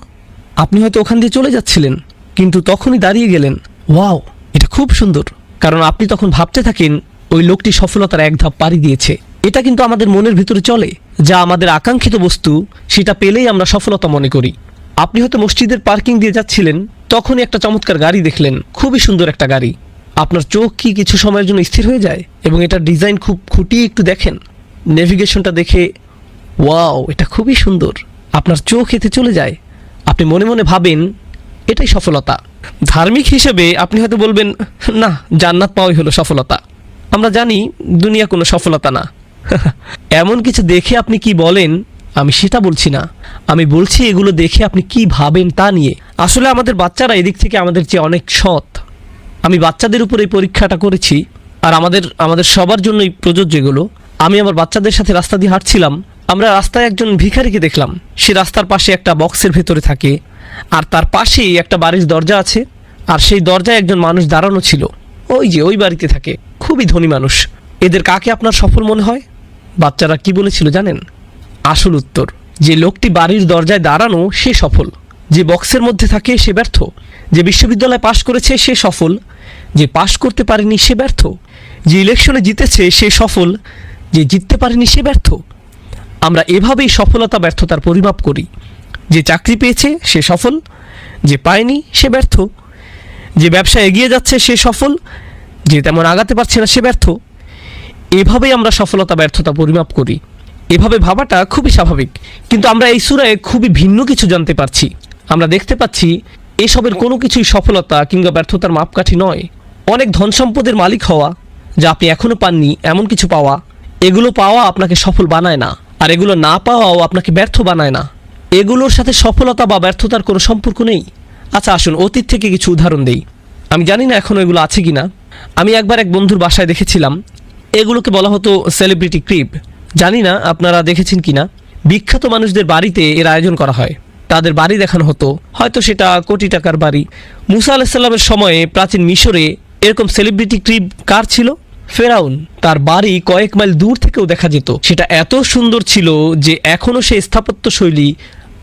আপনি হয়তো ওখান দিয়ে চলে যাচ্ছিলেন, কিন্তু তখনই দাঁড়িয়ে গেলেন, ওয়াও, এটা খুব সুন্দর, কারণ আপনি তখন ভাবতে থাকেন ওই লোকটি সফলতার এক ধাপ পাড়ি দিয়েছে। এটা কিন্তু আমাদের মনের ভিতরে চলে, যা আমাদের আকাঙ্ক্ষিত বস্তু সেটা পেলেই আমরা সফলতা মনে করি। আপনি হয়তো মসজিদের পার্কিং দিয়ে যাচ্ছিলেন, তখনই একটা চমৎকার গাড়ি দেখলেন, খুবই সুন্দর একটা গাড়ি। আপনার চোখ কি কিছু সময়ের জন্য স্থির হয়ে যায় এবং এটার ডিজাইন খুব খুঁটিয়ে একটু দেখেন, নেভিগেশনটা দেখে ওয়াও এটা খুবই সুন্দর, আপনার চোখ এতে চলে যায়। আপনি মনে মনে ভাবেন এটাই সফলতা। ধার্মিক হিসেবে আপনি হয়তো বলবেন, না, জান্নাত পাওয়াই হলো সফলতা। আমরা জানি দুনিয়া কোনো সফলতা না। এমন কিছু দেখে আপনি কি বলেন আমি সেটা বলছি না, আমি বলছি এগুলো দেখে আপনি কি ভাবেন তা নিয়ে। আসলে আমাদের বাচ্চারা এদিক থেকে আমাদের চেয়ে অনেক সৎ। আমি বাচ্চাদের উপর এই পরীক্ষাটা করেছি, আর আমাদের সবার জন্যই প্রযোজ্য এগুলো। আমি আমার বাচ্চাদের সাথে রাস্তা দিয়ে হাঁটছিলাম, আমরা রাস্তায় একজন ভিখারিকে দেখলাম। সে রাস্তার পাশে একটা বক্সের ভেতরে থাকে, আর তার পাশেই একটা বাড়ির দরজা আছে, আর সেই দরজায় একজন মানুষ দাঁড়ানো ছিল। ওই যে ওই বাড়িতে থাকে, খুবই ধনী মানুষ। এদের কাকে আপনার সফল মনে হয়? বাচ্চারা কি বলেছিল জানেন? আসল উত্তর, যে লোকটি বাড়ির দরজায় দাঁড়ানো সে সফল, যে বক্সের মধ্যে থাকে সে ব্যর্থ, যে বিশ্ববিদ্যালয়ে পাশ করেছে সে সফল, যে পাশ করতে পারেনি সে ব্যর্থ, যে ইলেকশনে জিতেছে সে সফল, যে জিততে পারেনি সে ব্যর্থ। আমরা এভাবেই সফলতা ব্যর্থতার পরিমাপ করি। যে চাকরি পেয়েছে সে সফল, যে পায়নি সে ব্যর্থ, যে ব্যবসা এগিয়ে যাচ্ছে সে সফল, যে তেমন আগাতে পারছে না সে ব্যর্থ। এভাবেই আমরা সফলতা ব্যর্থতা পরিমাপ করি। এভাবে ভাবাটা খুবই স্বাভাবিক, কিন্তু আমরা এই সূরায় খুবই ভিন্ন কিছু জানতে পারছি। আমরা দেখতে পাচ্ছি এসবের কোনো কিছুই সফলতা কিংবা ব্যর্থতার মাপকাঠি নয়। অনেক ধন সম্পদের মালিক হওয়া, যা আপনি এখনও পাননি এমন কিছু পাওয়া, এগুলো পাওয়া আপনাকে সফল বানায় না, আর এগুলো না পাওয়াও আপনাকে ব্যর্থ বানায় না। এগুলোর সাথে সফলতা বা ব্যর্থতার কোনো সম্পর্ক নেই। আচ্ছা আসুন অতীত থেকে কিছু উদাহরণ দেই। আমি জানি না এখনও এগুলো আছে কিনা। আমি একবার এক বন্ধুর বাসায় দেখেছিলাম, এগুলোকে বলা হতো সেলিব্রিটি ক্রিব। জানি না আপনারা দেখেছেন কিনা। বিখ্যাত মানুষদের বাড়িতে এর আয়োজন করা হয়, তাদের বাড়ি দেখানো হতো, হয়তো সেটা কোটি টাকার বাড়ি। মুসা আলাইসাল্লামের সময়ে প্রাচীন মিশরে এরকম সেলিব্রিটি ক্রিব কার ছিল? ফেরাউন। তার বাড়ি কয়েক মাইল দূর থেকেও দেখা যেত। সেটা এত সুন্দর ছিল যে এখনও সেই স্থাপত্য শৈলী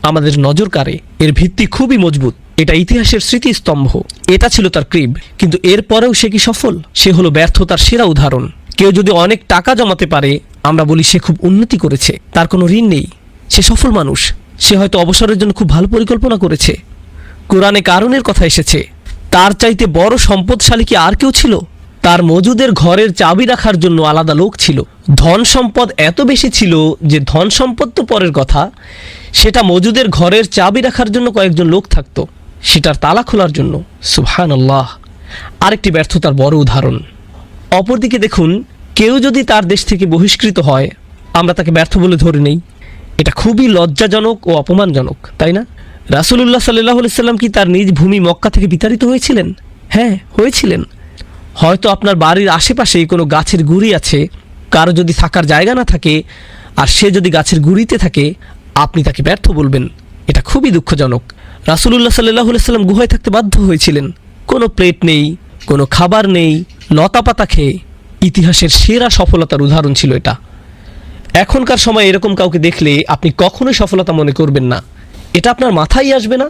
আমাদের নজর কাড়ে। এর ভিত্তি খুবই মজবুত, এটা ইতিহাসের স্মৃতিস্তম্ভ। এটা ছিল তার ক্রিব, কিন্তু এরপরেও সে কি সফল? সে হলো ব্যর্থতার সেরা উদাহরণ। কেউ যদি অনেক টাকা জমাতে পারে, আমরা বলি সে খুব উন্নতি করেছে, তার কোনো ঋণ নেই, সে সফল মানুষ। সে হয়তো অবসরের জন্য খুব ভালো পরিকল্পনা করেছে। কোরআনে কারণের কথা এসেছে, তার চাইতে বড় সম্পদশালী কি আর কেউ ছিল? তার মজুদের ঘরের চাবি রাখার জন্য আলাদা লোক ছিল। ধন সম্পদ এত বেশি ছিল যে ধন সম্পদ তো পরের কথা, সেটা মজুদের ঘরের চাবি রাখার জন্য কয়েকজন লোক থাকতো, সেটার তালা খোলার জন্য। সুবহানাল্লাহ। আরেকটি ব্যর্থতার বড় উদাহরণ। অপরদিকে দেখুন, কেউ যদি তার দেশ থেকে বহিষ্কৃত হয়, আমরা তাকে ব্যর্থ বলে ধরে নেই। এটা খুবই লজ্জাজনক ও অপমানজনক, তাই না? রাসূলুল্লাহ সাল্লাল্লাহু আলাইহি সাল্লাম কি তার নিজ ভূমি মক্কা থেকে বিতাড়িত হয়েছিলেন? হ্যাঁ, হয়েছিলেন। হয়তো আপনার বাড়ির আশেপাশেই কোনো গাছের গুঁড়ি আছে, কারো যদি থাকার জায়গা না থাকে আর সে যদি গাছের গুঁড়িতে থাকে, আপনি তাকে ব্যর্থ বলবেন। এটা খুবই দুঃখজনক। রাসূলুল্লাহ সাল্লাল্লাহু আলাইহি সাল্লাম গুহায় থাকতে বাধ্য হয়েছিলেন, কোনো প্লেট নেই, কোনো খাবার নেই, লতাপাতা খেয়ে। ইতিহাসের সেরা সফলতার উদাহরণ ছিল এটা। এখনকার সময় এরকম কাউকে দেখলে আপনি কখনোই সফলতা মনে করবেন না, এটা আপনার মাথায় আসবে না।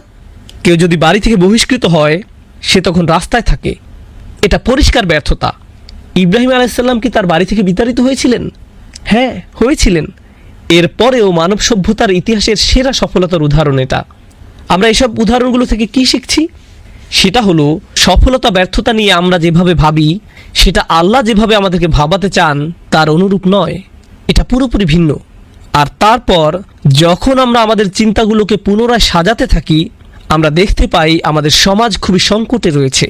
কেউ যদি বাড়ি থেকে বহিষ্কৃত হয়, সে তখন রাস্তায় থাকে, এটা পরিষ্কার ব্যর্থতা। ইব্রাহিম আলাইহিসসালাম কি তার বাড়ি থেকে বিতাড়িত হয়েছিলেন? হ্যাঁ, হয়েছিলেন। এরপরেও মানব সভ্যতার ইতিহাসের সেরা সফলতার উদাহরণ এটা। আমরা এসব উদাহরণগুলো থেকে কি শিখছি? সেটা হলো সফলতা ব্যর্থতা নিয়ে আমরা যেভাবে ভাবি, সেটা আল্লাহ যেভাবে আমাদেরকে ভাবাতে চান তার অনুরূপ নয়, এটা পুরোপুরি ভিন্ন। আর তারপর যখন আমরা আমাদের চিন্তাগুলোকে পুনরায় সাজাতে থাকি, আমরা দেখতে পাই আমাদের সমাজ খুবই সংকটে রয়েছে।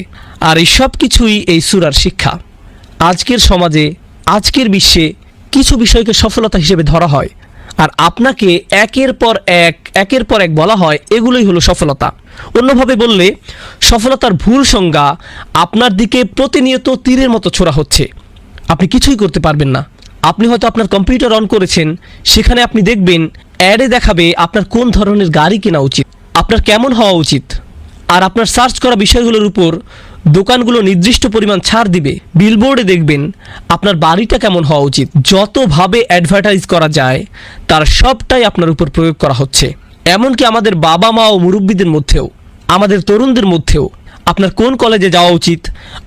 আর এই সব কিছুই এই সূরার শিক্ষা। আজকের সমাজে, আজকের বিশ্বে কিছু বিষয়কে সফলতা হিসেবে ধরা হয়, আর আপনাকে একের পর এক বলা হয় এগুলোই হলো সফলতা। অন্যভাবে বললে, সফলতার ভুল সংজ্ঞা আপনার দিকে প্রতিনিয়ত তীরের মতো ছোড়া হচ্ছে। আপনি কিছুই করতে পারবেন না। আপনি হয়তো আপনার কম্পিউটার অন করেছেন, সেখানে আপনি দেখবেন অ্যাডে দেখাবে আপনার কোন ধরনের গাড়ি কেনা উচিত, আপনার কেমন হওয়া উচিত, আর আপনার সার্চ করা বিষয়গুলোর উপর দোকানগুলো নির্দিষ্ট পরিমাণ ছাড় দিবে। বিলবোর্ডে দেখবেন আপনার বাড়িটা কেমন হওয়া উচিত। যতভাবে অ্যাডভার্টাইজ করা যায় তার সবটাই আপনার উপর প্রয়োগ করা হচ্ছে। এমনকি আমাদের বাবা মা ও মুরব্বীদের মধ্যেও, আমাদের তরুণদের মধ্যেও আপনার কোন কলেজে যাওয়া উচিত,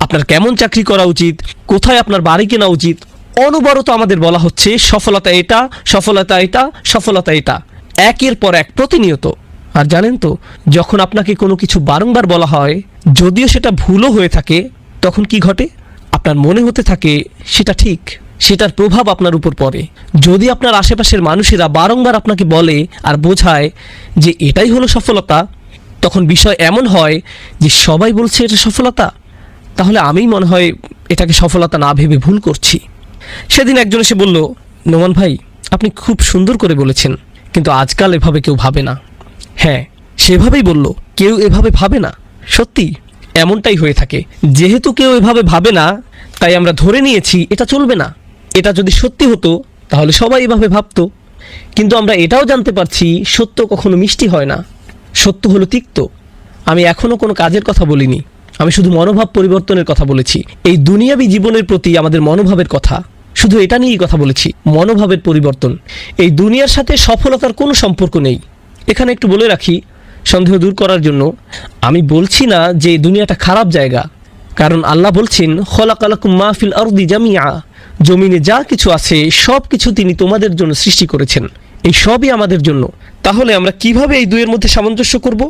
আপনার কেমন চাকরি করা উচিত, কোথায় আপনার বাড়ি কেনা উচিত, অনবরত আমাদের বলা হচ্ছে সফলতা এটা, সফলতা এটা, সফলতা এটা, একের পর এক প্রতিনিয়ত। আর জানেন তো, যখন আপনাকে কোনো কিছু বারংবার বলা হয়, যদিও সেটা ভুলও হয়ে থাকে, তখন কি ঘটে? আপনার মনে হতে থাকে সেটা ঠিক, সেটার প্রভাব আপনার উপর পড়ে। যদি আপনার আশেপাশের মানুষেরা বারংবার আপনাকে বলে আর বোঝায় যে এটাই হলো সফলতা, তখন বিষয় এমন হয় যে সবাই বলছে এটা সফলতা, তাহলে আমিই মনে হয় এটাকে সফলতা না ভেবে ভুল করছি। সেদিন একজন এসে বলল, নোমান ভাই, আপনি খুব সুন্দর করে বলেছেন, কিন্তু আজকাল এভাবে কেউ ভাবে না। হ্যাঁ, সেভাবেই বলল, কেউ এভাবে ভাবে না। সত্যি এমনটাই হয়ে থাকে। যেহেতু কেউ এভাবে ভাবে না, তাই আমরা ধরে নিয়েছি এটা চলবে না। এটা যদি সত্যি হতো তাহলে সবাই এভাবে ভাবতো। কিন্তু আমরা এটাও জানতে পারছি সত্য কখনো মিষ্টি হয় না, সত্য হলো তিক্ত। আমি এখনও কোনো কাজের কথা বলিনি, আমি শুধু মনোভাব পরিবর্তনের কথা বলেছি। এই দুনিয়াবী জীবনের প্রতি আমাদের মনোভাবের কথা, শুধু এটা নিয়েই কথা বলেছি, মনোভাবের পরিবর্তন। এই দুনিয়ার সাথে সফলতার কোনো সম্পর্ক নেই। এখানে একটু বলে রাখি সন্দেহ দূর করার জন্য, আমি বলছি না যে এই দুনিয়াটা খারাপ জায়গা, কারণ আল্লাহ বলছেন খলাকালাকুম মা ফিল আরদি জামিআ, জমিনে যা কিছু আছে সব কিছু তিনি তোমাদের জন্য সৃষ্টি করেছেন, এই সবই আমাদের জন্য। তাহলে আমরা কিভাবে এই দুইয়ের মধ্যে সামঞ্জস্য করব?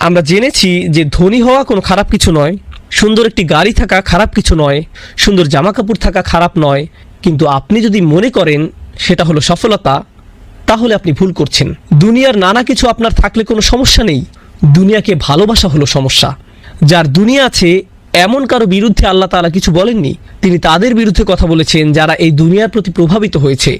আমরা জেনেছি যে ধনী হওয়া কোনো খারাপ কিছু নয়, সুন্দর একটি গাড়ি থাকা খারাপ কিছু নয়, সুন্দর জামা কাপড় থাকা খারাপ নয়। কিন্তু আপনি যদি মনে করেন সেটা হলো সফলতা, তাহলে আপনি ভুল করছেন। দুনিয়ার নানা কিছু আপনার থাকলে কোনো সমস্যা নেই, দুনিয়াকে ভালোবাসা হলো সমস্যা। যার দুনিয়া আছে এমন কারো বিরুদ্ধে আল্লাহ তাআলা কিছু বলেননি, তিনি তাদের বিরুদ্ধে কথা বলেছেন যারা এই দুনিয়ার প্রতি প্রভাবিত হয়েছে।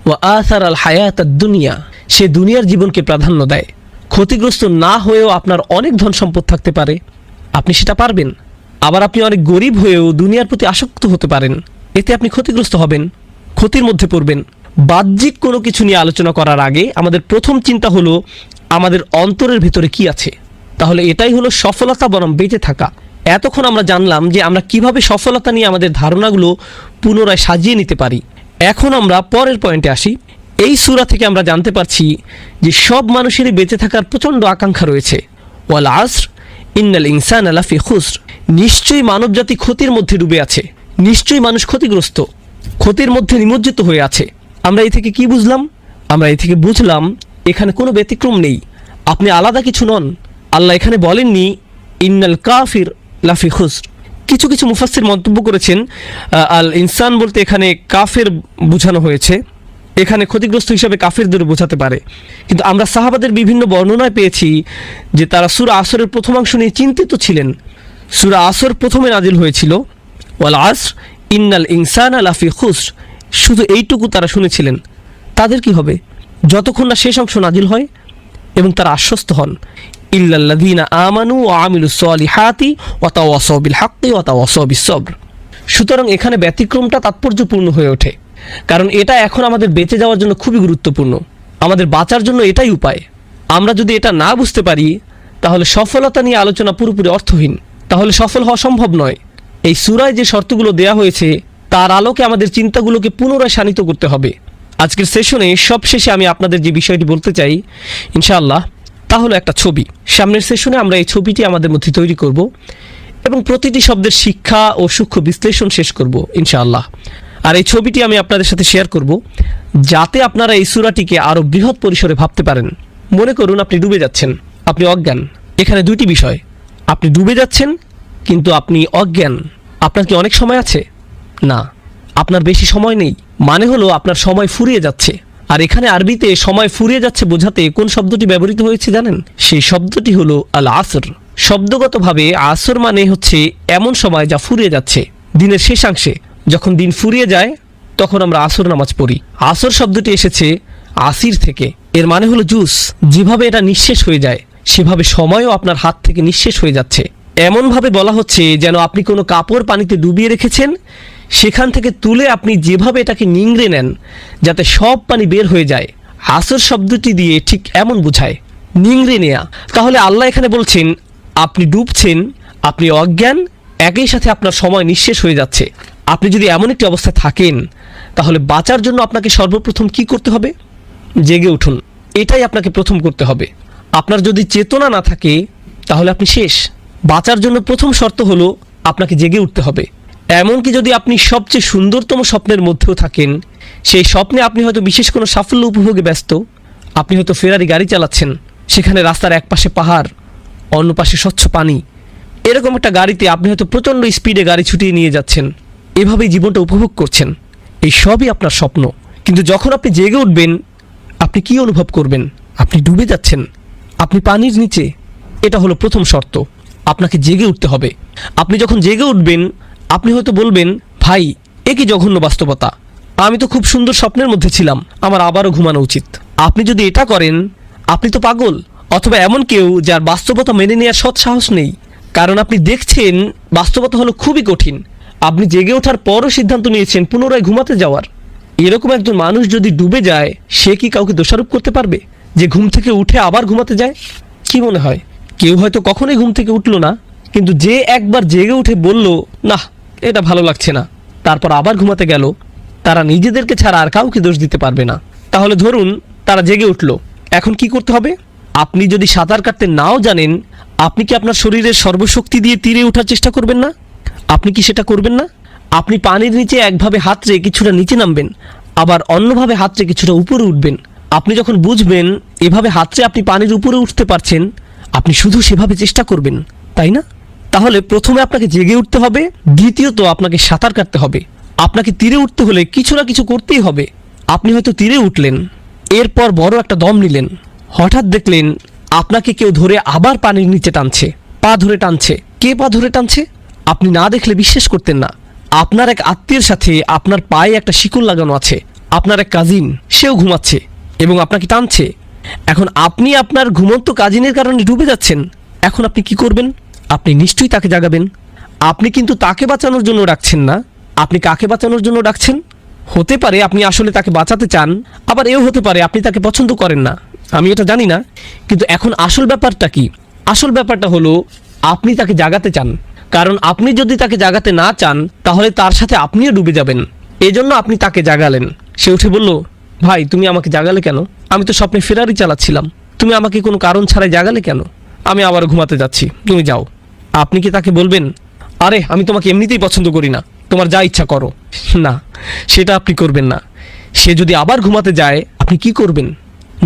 ওয়া আসার আল হায়াত দুনিয়া, সে দুনিয়ার জীবনকে প্রাধান্য দেয়। ক্ষতিগ্রস্ত না হয়েও আপনার অনেক ধন সম্পদ থাকতে পারে, আপনি সেটা পারবেন। আবার আপনি অনেক গরিব হয়েও দুনিয়ার প্রতি আসক্ত হতে পারেন, এতে আপনি ক্ষতিগ্রস্ত হবেন, ক্ষতির মধ্যে পড়বেন। বাহ্যিক কোনো কিছু নিয়ে আলোচনা করার আগে আমাদের প্রথম চিন্তা হলো আমাদের অন্তরের ভেতরে কি আছে। তাহলে এটাই হলো সফলতা বনাম বেঁচে থাকা। এতক্ষণ আমরা জানলাম যে আমরা কিভাবে সফলতা নিয়ে আমাদের ধারণাগুলো পুনরায় সাজিয়ে নিতে পারি। এখন আমরা পরের পয়েন্টে আসি। এই সূরা থেকে আমরা জানতে পারছি যে সব মানুষেরই বেঁচে থাকার প্রচণ্ড আকাঙ্ক্ষা রয়েছে। ওয়াল আসর ইন্নাল ইনসানা লাফি খুসর, নিশ্চয়ই মানবজাতি ক্ষতির মধ্যে ডুবে আছে, নিশ্চয়ই মানুষ ক্ষতিগ্রস্ত, ক্ষতির মধ্যে নিমজ্জিত হয়ে আছে। আমরা এই থেকে কি বুঝলাম? আমরা এই থেকে বুঝলাম এখানে কোনো ব্যতিক্রম নেই, আপনি আলাদা কিছু নন। আল্লাহ এখানে বলেননি ইন্নাল কাফির লাফি খুসর। কিছু কিছু মুফাসসির মন্তব্য করেছেন আল ইনসান বলতে এখানে কাফের বোঝানো হয়েছে, এখানে ক্ষতিগ্রস্ত হিসাবে কাফেরদের বোঝাতে পারে। কিন্তু আমরা সাহাবাদের বিভিন্ন বর্ণনায় পেয়েছি যে তারা সূরা আসরের প্রথমাংশ নিয়ে চিন্তিত ছিলেন। সূরা আসর প্রথমে নাজিল হয়েছিল ওয়াল আসর ইন্নাল ইনসানা লাফি খুসর, শুধু এইটুকু তারা শুনেছিলেন। তাদের কি হবে যতক্ষণ না শেষ অংশ নাজিল হয় এবং তারা আশ্বস্ত হন ইল্লাল্লাযীনা আমানু ওয়া আমিলুস সলিহাতি ওয়া তাওয়াসাউ বিল হাক্কি ওয়া তাওয়াসাউ বিস সবর। সুতরাং এখানে ব্যতিক্রমটা তাৎপর্যপূর্ণ হয়ে ওঠে, কারণ এটা এখন আমাদের বেঁচে যাওয়ার জন্য খুবই গুরুত্বপূর্ণ। আমাদের বাঁচার জন্য এটাই উপায়। আমরা যদি এটা না বুঝতে পারি তাহলে সফলতা নিয়ে আলোচনা পুরোপুরি অর্থহীন, তাহলে সফল হওয়া সম্ভব নয়। এই সূরায় যে শর্তগুলো দেয়া হয়েছে তার আলোকে আমাদের চিন্তাগুলোকে পুনরায় শানিত করতে হবে। আজকের সেশনে সবশেষে আমি আপনাদের যে বিষয়টি বলতে চাই ইনশাআল্লাহ, তা হলো একটা ছবি। সামনের সেশনে আমরা এই ছবিটি আমাদের মধ্যে তৈরি করব এবং প্রতিটি শব্দের শিক্ষা ও সূক্ষ্ম বিশ্লেষণ শেষ করব ইনশাআল্লাহ। আর এই ছবিটি আমি আপনাদের সাথে শেয়ার করব যাতে আপনারা এই সূরাটিকে আরও বৃহৎ পরিসরে ভাবতে পারেন। মনে করুন আপনি ডুবে যাচ্ছেন, আপনি অজ্ঞান। এখানে দুইটি বিষয়, আপনি ডুবে যাচ্ছেন কিন্তু আপনি অজ্ঞান। আপনার কি অনেক সময় আছে? না, আপনার বেশি সময় নেই। মানে হলো আপনার সময় ফুরিয়ে যাচ্ছে। আর এখানে আরবিতে সময় ফুরিয়ে যাচ্ছে বোঝাতে কোন শব্দটি ব্যবহৃত হয়েছে জানেন? সেই শব্দটি হলো আল আসর। শব্দগতভাবে আসর মানে হচ্ছে এমন সময় যা ফুরিয়ে যাচ্ছে, দিনের শেষাংশে। যখন দিন ফুরিয়ে যায় তখন আমরা আসর নামাজ পড়ি। আসর শব্দটি এসেছে আসির থেকে, এর মানে হলো জুস। যেভাবে এটা নিঃশেষ হয়ে যায় সেভাবে সময়ও আপনার হাত থেকে নিঃশেষ হয়ে যাচ্ছে। এমনভাবে বলা হচ্ছে যেন আপনি কোনো কাপড় পানিতে ডুবিয়ে রেখেছেন, সেখান থেকে তুলে আপনি যেভাবে এটাকে নিংড়ে নেন যাতে সব পানি বের হয়ে যায়। আসর শব্দটি দিয়ে ঠিক এমন বোঝায়, নিংড়ে নেয়া। তাহলে আল্লাহ এখানে বলছেন আপনি ডুবছেন, আপনি অজ্ঞান, একই সাথে আপনার সময় নিঃশেষ হয়ে যাচ্ছে। আপনি যদি এমন একটি অবস্থায় থাকেন তাহলে বাঁচার জন্য আপনাকে সর্বপ্রথম কি করতে হবে? জেগে উঠুন, এটাই আপনাকে প্রথম করতে হবে। আপনার যদি চেতনা না থাকে তাহলে আপনি শেষ। বাঁচার জন্য প্রথম শর্ত হলো আপনাকে জেগে উঠতে হবে। এমনকি যদি আপনি সবচেয়ে সুন্দরতম স্বপ্নের মধ্যেও থাকেন, সেই স্বপ্নে আপনি হয়তো বিশেষ কোনো সাফল্য উপভোগে ব্যস্ত, আপনি হয়তো ফেরারি গাড়ি চালাচ্ছেন, সেখানে রাস্তার এক পাশে পাহাড়, অন্য পাশে স্বচ্ছ পানি, এরকম একটা গাড়িতে আপনি হয়তো প্রচণ্ড স্পিডে গাড়ি ছুটিয়ে নিয়ে যাচ্ছেন, এভাবেই জীবনটা উপভোগ করছেন। এই সবই আপনার স্বপ্ন। কিন্তু যখন আপনি জেগে উঠবেন, আপনি কি অনুভব করবেন? আপনি ডুবে যাচ্ছেন, আপনি পানির নিচে। এটা হলো প্রথম শর্ত, আপনাকে জেগে উঠতে হবে। আপনি যখন জেগে উঠবেন, আপনি হয়তো বলবেন, ভাই এ কি জঘন্য বাস্তবতা, আমি তো খুব সুন্দর স্বপ্নের মধ্যে ছিলাম, আমার আবারও ঘুমানো উচিত। আপনি যদি এটা করেন, আপনি তো পাগল, অথবা এমন কেউ যার বাস্তবতা মেনে নেওয়ার সৎ সাহস নেই। কারণ আপনি দেখছেন বাস্তবতা হলো খুবই কঠিন, আপনি জেগে ওঠার পরও সিদ্ধান্ত নিয়েছেন পুনরায় ঘুমাতে যাওয়ার। এরকম একজন মানুষ যদি ডুবে যায়, সে কি কাউকে দোষারোপ করতে পারবে যে ঘুম থেকে উঠে আবার ঘুমাতে যায়? কি মনে হয়? কেউ হয়তো কখনোই ঘুম থেকে উঠলো না, কিন্তু যে একবার জেগে উঠে বলল না এটা ভালো লাগছে না, তারপর আবার ঘুমাতে গেল, তারা নিজেদেরকে ছাড়া আর কাউকে দোষ দিতে পারবে না। তাহলে ধরুন তারা জেগে উঠলো, এখন কি করতে হবে? আপনি যদি সাঁতার কাটতে নাও জানেন, আপনি কি আপনার শরীরের সর্বশক্তি দিয়ে তীরে ওঠার চেষ্টা করবেন না? আপনি কি সেটা করবেন না? আপনি পানির নিচে একভাবে হাত রেখে কিছুটা নিচে নামবেন, আবার অন্যভাবে হাত রেখে কিছুটা উপরে উঠবেন। আপনি যখন বুঝবেন এভাবে হাত রেখে আপনি পানির উপরে উঠতে পারছেন, আপনি শুধু সেভাবে চেষ্টা করবেন, তাই না? তাহলে প্রথমে আপনাকে জেগে উঠতে হবে, দ্বিতীয়ত আপনাকে সাঁতার কাটতে হবে। আপনাকে তীরে উঠতে হলে কিছু না কিছু করতেই হবে। আপনি হয়তো তীরে উঠলেন, এরপর বড় একটা দম নিলেন, হঠাৎ দেখলেন আপনাকে কেউ ধরে আবার পানির নিচে টানছে, পা ধরে টানছে। কে পা ধরে টানছে? আপনি না দেখলে বিশ্বাস করতেন না। আপনার এক আত্মীয়ের সাথে আপনার পায়ে একটা শিকল লাগানো আছে, আপনার এক কাজিন, সেও ঘুমাচ্ছে এবং আপনাকে টানছে। এখন আপনি আপনার ঘুমন্ত কাজিনের কারণে ডুবে যাচ্ছেন। এখন আপনি কি করবেন? আপনি নিশ্চয়ই তাকে জাগাবেন। আপনি কিন্তু তাকে বাঁচানোর জন্য ডাকছেন না, আপনি কাকে বাঁচানোর জন্য ডাকছেন? হতে পারে আপনি আসলে তাকে বাঁচাতে চান, আবার এও হতে পারে আপনি তাকে পছন্দ করেন না, আমি এটা জানি না। কিন্তু এখন আসল ব্যাপারটা কি? আসল ব্যাপারটা হলো আপনি তাকে জাগাতে চান। কারণ আপনি যদি তাকে জাগাতে না চান, তাহলে তার সাথে আপনিও ডুবে যাবেন। এজন্য আপনি তাকে জাগালেন। সে উঠে বলল, ভাই তুমি আমাকে জাগালে কেন? আমি তো স্বপ্নে ফেরারি চালাচ্ছিলাম, তুমি আমাকে কোনো কারণ ছাড়াই জাগালে কেন? আমি আবার ঘুমাতে যাচ্ছি, তুমি যাও। আপনি কি তাকে বলবেন, আরে আমি তোমাকে এমনিতেই পছন্দ করি না, তোমার যা ইচ্ছা করো? না, সেটা আপনি করবেন না। সে যদি আবার ঘুমাতে যায়, আপনি কি করবেন?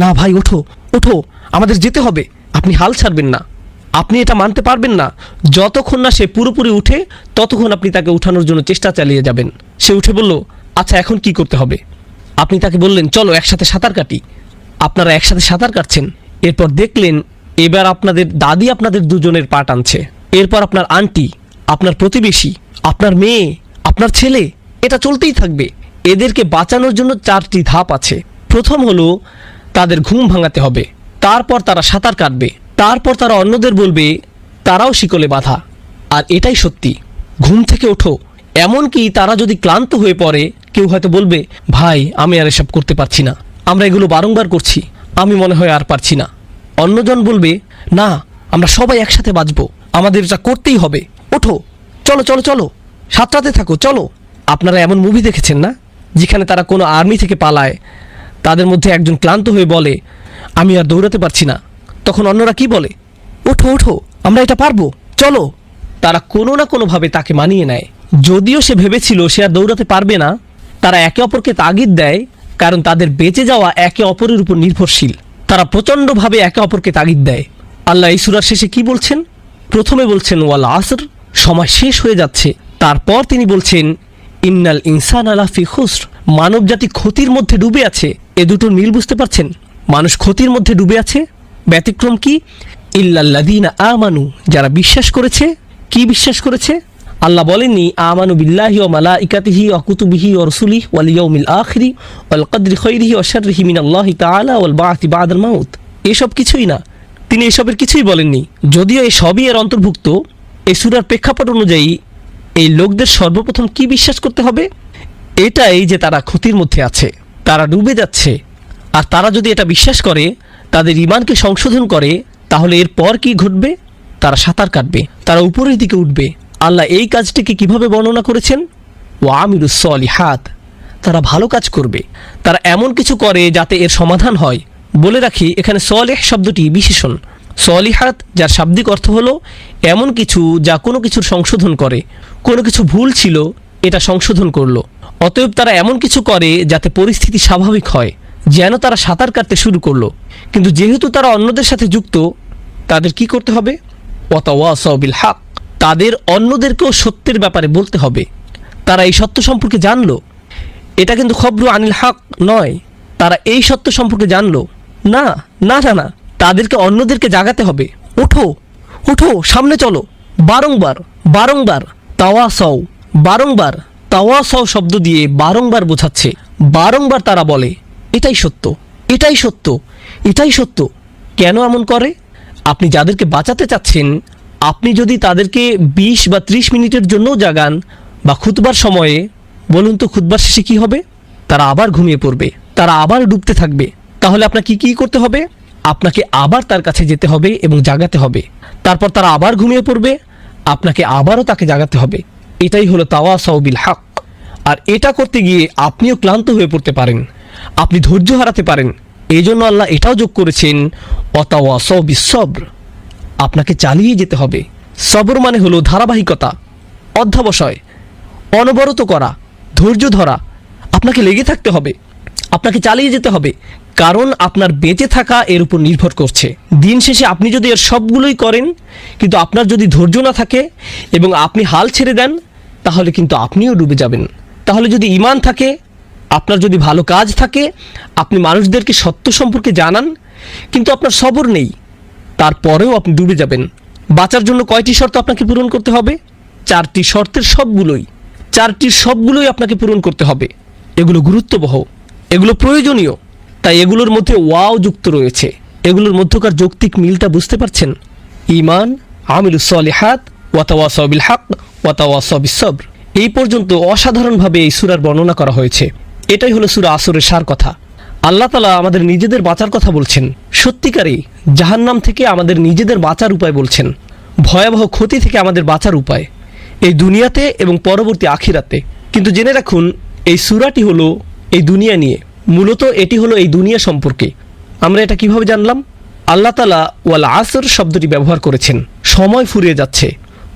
না ভাই ওঠো ওঠো, আমাদের যেতে হবে। আপনি হাল ছাড়বেন না, আপনি এটা মানতে পারবেন না। যতক্ষণ না সে পুরোপুরি উঠে, ততক্ষণ আপনি তাকে উঠানোর জন্য চেষ্টা চালিয়ে যাবেন। সে উঠে বলল, আচ্ছা এখন কি করতে হবে? আপনি তাকে বললেন, চলো একসাথে সাঁতার কাটি। আপনারা একসাথে সাঁতার কাটছেন। এরপর দেখলেন এবার আপনাদের দাদি আপনাদের দুজনের পা টানছে। এরপর আপনার আন্টি, আপনার প্রতিবেশী, আপনার মেয়ে, আপনার ছেলে, এটা চলতেই থাকবে। এদেরকে বাঁচানোর জন্য 4টি ধাপ আছে। প্রথম হলো তাদের ঘুম ভাঙাতে হবে, তারপর তারা সাঁতার কাটবে, তারপর তারা অন্যদের বলবে তারাও শিকলে বাঁধা। আর এটাই সত্যি, ঘুম থেকে ওঠো। এমনকি তারা যদি ক্লান্ত হয়ে পড়ে, কেউ হয়তো বলবে, ভাই আমি আর এসব করতে পারছি না, আমরা এগুলো বারংবার করছি, আমি মনে হয় আর পারছি না। অন্যজন বলবে, না আমরা সবাই একসাথে বাঁচবো, আমাদের এটা করতেই হবে, ওঠো, চলো চলো চলো, সাঁতরাতে থাকো, চলো। আপনারা এমন মুভি দেখেছেন না, যেখানে তারা কোনো আর্মি থেকে পালায়, তাদের মধ্যে একজন ক্লান্ত হয়ে বলে, আমি আর দৌড়াতে পারছি না। তখন অন্যরা কি বলে, ওঠো ওঠো, আমরা এটা পারবো, চলো। তারা কোনো না কোনোভাবে তাকে মানিয়ে নেয়। যদিও সে ভেবেছিল সে আর দৌড়াতে পারবে না, তারা একে অপরকে তাগিদ দেয়, কারণ তাদের বেঁচে যাওয়া একে অপরের উপর নির্ভরশীল। তারা প্রচণ্ডভাবে একে অপরকে তাগিদ দেয়। আল্লাহ এই সূরার শেষে কি বলছেন? প্রথমে বলছেন ওয়াল আসর, সময় শেষ হয়ে যাচ্ছে। তারপর তিনি বলছেন ইন্নাল ইনসানা লাফি খুসর, মানবজাতি ক্ষতির মধ্যে ডুবে আছে। এ দুটোর মিল বুঝতে পারছেন? মানুষ ক্ষতির মধ্যে ডুবে আছে, ব্যতিক্রম কি? ইল্লাল্লাযীনা আমানু, যারা বিশ্বাস করেছে। কি বিশ্বাস করেছে? আল্লাহ বলেননি আমানু বিল্লাহি ওয়া মালাইকাতিহি ওয়া কুতুবিহি ওয়া রাসূলিহি ওয়াল ইয়াউমিল আখিরি ওয়াল কদরি খাইরিহি ওয়া শাররিহি মিনাল্লাহি তাআলা ওয়াল বা'থি বা'দাল মাউত। এসব কিছুই না, তিনি এসবের কিছুই বলেননি। যদিও এই সবই এর অন্তর্ভুক্ত। এই সূরার প্রেক্ষাপট অনুযায়ী এই লোকদের সর্বপ্রথম কি বিশ্বাস করতে হবে? এটাই যে তারা ক্ষতির মধ্যে আছে, তারা ডুবে যাচ্ছে। আর তারা যদি এটা বিশ্বাস করে, তাদের ঈমানকে সংশোধন করে, তাহলে এরপর কি ঘটবে? তারা সাঁতার কাটবে, তারা উপরের দিকে উঠবে। আল্লাহ এই কাজটিকে কিভাবে বর্ণনা করেছেন? ওয়া আমিলুস সলিহাত, তারা ভালো কাজ করবে, তারা এমন কিছু করে যাতে এর সমাধান হয়। বলে রাখি, এখানে সলেহ শব্দটি বিশেষণ, সলিহাত যার শাব্দিক অর্থ হলো এমন কিছু যা কোনো কিছুর সংশোধন করে, কোনো কিছু ভুল ছিল এটা সংশোধন করলো। অতএব তারা এমন কিছু করে যাতে পরিস্থিতি স্বাভাবিক হয়, যেন তারা সাঁতার কাটতে শুরু করলো। কিন্তু যেহেতু তারা অন্যদের সাথে যুক্ত, তাদের কি করতে হবে? ওয়াতাওয়াসাউ বিল হক, তাদের অন্যদেরকেও সত্যের ব্যাপারে বলতে হবে। তারা এই সত্য সম্পর্কে জানলো, এটা কিন্তু খবরু আনিল হক নয়। তারা এই সত্য সম্পর্কে জানলো না, না না না, তাদেরকে অন্যদেরকে জাগাতে হবে। ওঠো ওঠো, সামনে চলো। বারংবার বারংবার তাওয়াসাউ, বারংবার তাওয়াসাউ শব্দ দিয়ে বারংবার বোঝাচ্ছে। বারংবার তারা বলে এটাই সত্য, এটাই সত্য, এটাই সত্য। কেন এমন করে? আপনি যাদেরকে বাঁচাতে চাচ্ছেন, আপনি যদি তাদেরকে 20 বা 30 মিনিটের জন্যও জাগান বা খুতবার সময়ে, বলুন তো খুতবার শেষে কী হবে? তারা আবার ঘুমিয়ে পড়বে, তারা আবার ডুবতে থাকবে। তাহলে আপনাকে কি করতে হবে? আপনাকে আবার তার কাছে যেতে হবে এবং জাগাতে হবে। তারপর তারা আবার ঘুমিয়ে পড়বে, আপনাকে আবারও তাকে জাগাতে হবে। এটাই হলো তাওয়াসাউ বিল হক। আর এটা করতে গিয়ে আপনিও ক্লান্ত হয়ে পড়তে পারেন, আপনি ধৈর্য হারাতে পারেন। এই জন্য আল্লাহ এটাও যোগ করেছেন ওয়াতাওয়াসাউ বিস সবর, আপনাকে চালিয়ে যেতে হবে। সবর মানে হলো ধারাবাহিকতা, অধ্যবসায়, অনবরত করা, ধৈর্য ধরা। আপনাকে লেগে থাকতে হবে, আপনাকে চালিয়ে যেতে হবে, কারণ আপনার বেঁচে থাকা এর উপর নির্ভর করছে। দিন শেষে আপনি যদি এর সবগুলোই করেন, কিন্তু আপনার যদি ধৈর্য না থাকে এবং আপনি হাল ছেড়ে দেন, তাহলে কিন্তু আপনিও ডুবে যাবেন। তাহলে যদি ঈমান থাকে, আপনার যদি ভালো কাজ থাকে, আপনি মানুষদেরকে সত্য সম্পর্কে জানান, কিন্তু আপনার সবর নেই, তারপরেও আপনি ডুবে যাবেন। বাঁচার জন্য কয়টি শর্ত আপনাকে পূরণ করতে হবে? 4টি শর্তের সবগুলোই, 4টির সবগুলোই আপনাকে পূরণ করতে হবে। এগুলো গুরুত্ববহ, এগুলো প্রয়োজনীয়, তাই এগুলোর মধ্যে ওয়াও যুক্ত রয়েছে। এগুলোর মধ্যকার যৌক্তিক মিলটা বুঝতে পারছেন? ঈমান, আমিলুস সলিহাত, ওয়াতাওয়াসাউ বিল হক, ওয়াতাওয়াসাউ বিস সবর। এই পর্যন্ত অসাধারণভাবে এই সূরার বর্ণনা করা হয়েছে। এটাই হলো সূরা আসরের সার কথা। আল্লাহ তাআলা আমাদের নিজেদের বাঁচার কথা বলছেন, সত্যিকারই জাহান্নাম থেকে আমাদের নিজেদের বাঁচার উপায় বলছেন, ভয়াবহ ক্ষতি থেকে আমাদের বাঁচার উপায় এই দুনিয়াতে এবং পরবর্তী আখিরাতে। কিন্তু জেনে রাখুন, এই সূরাটি হলো এই দুনিয়া নিয়ে, মূলত এটি হলো এই দুনিয়া সম্পর্কে। আমরা এটা কিভাবে জানলাম? আল্লাহ তাআলা ওয়াল আসর শব্দটি ব্যবহার করেছেন। সময় ফুরিয়ে যাচ্ছে।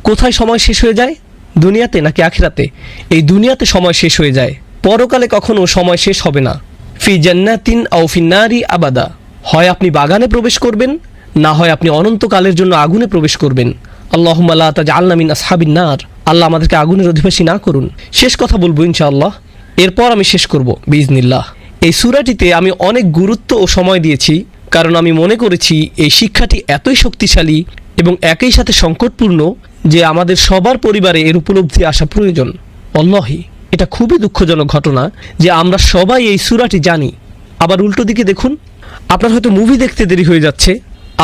কোথায় সময় শেষ হয়ে যায়? দুনিয়াতে নাকি আখিরাতে? এই দুনিয়াতে সময় শেষ হয়ে যায়, পরকালে কখনো সময় শেষ হবে না। ফি জান্নাতিন আও ফিন নারি আবাদা, হয় আপনি বাগানে প্রবেশ করবেন, না হয় আপনি অনন্তকালের জন্য আগুনে প্রবেশ করবেন। আল্লাহুম্মা লা তাজআলনা মিন আসহাবিন নার, আল্লাহ আমাদেরকে আগুনের অধিবাসী না করুন। শেষ কথা বলবো ইনশাআল্লাহ, এরপর আমি শেষ করব বিইজনিল্লাহ। এই সূরাটিতে আমি অনেক গুরুত্ব ও সময় দিয়েছি, কারণ আমি মনে করেছি এই শিক্ষাটি এতই শক্তিশালী এবং একই সাথে সংকটপূর্ণ যে আমাদের সবার পরিবারে এর উপলব্ধি আসা প্রয়োজন। আল্লাহি, এটা খুবই দুঃখজনক ঘটনা যে আমরা সবাই এই সূরাটি জানি, আবার উল্টো দিকে দেখুন, আপনার হয়তো মুভি দেখতে দেরি হয়ে যাচ্ছে,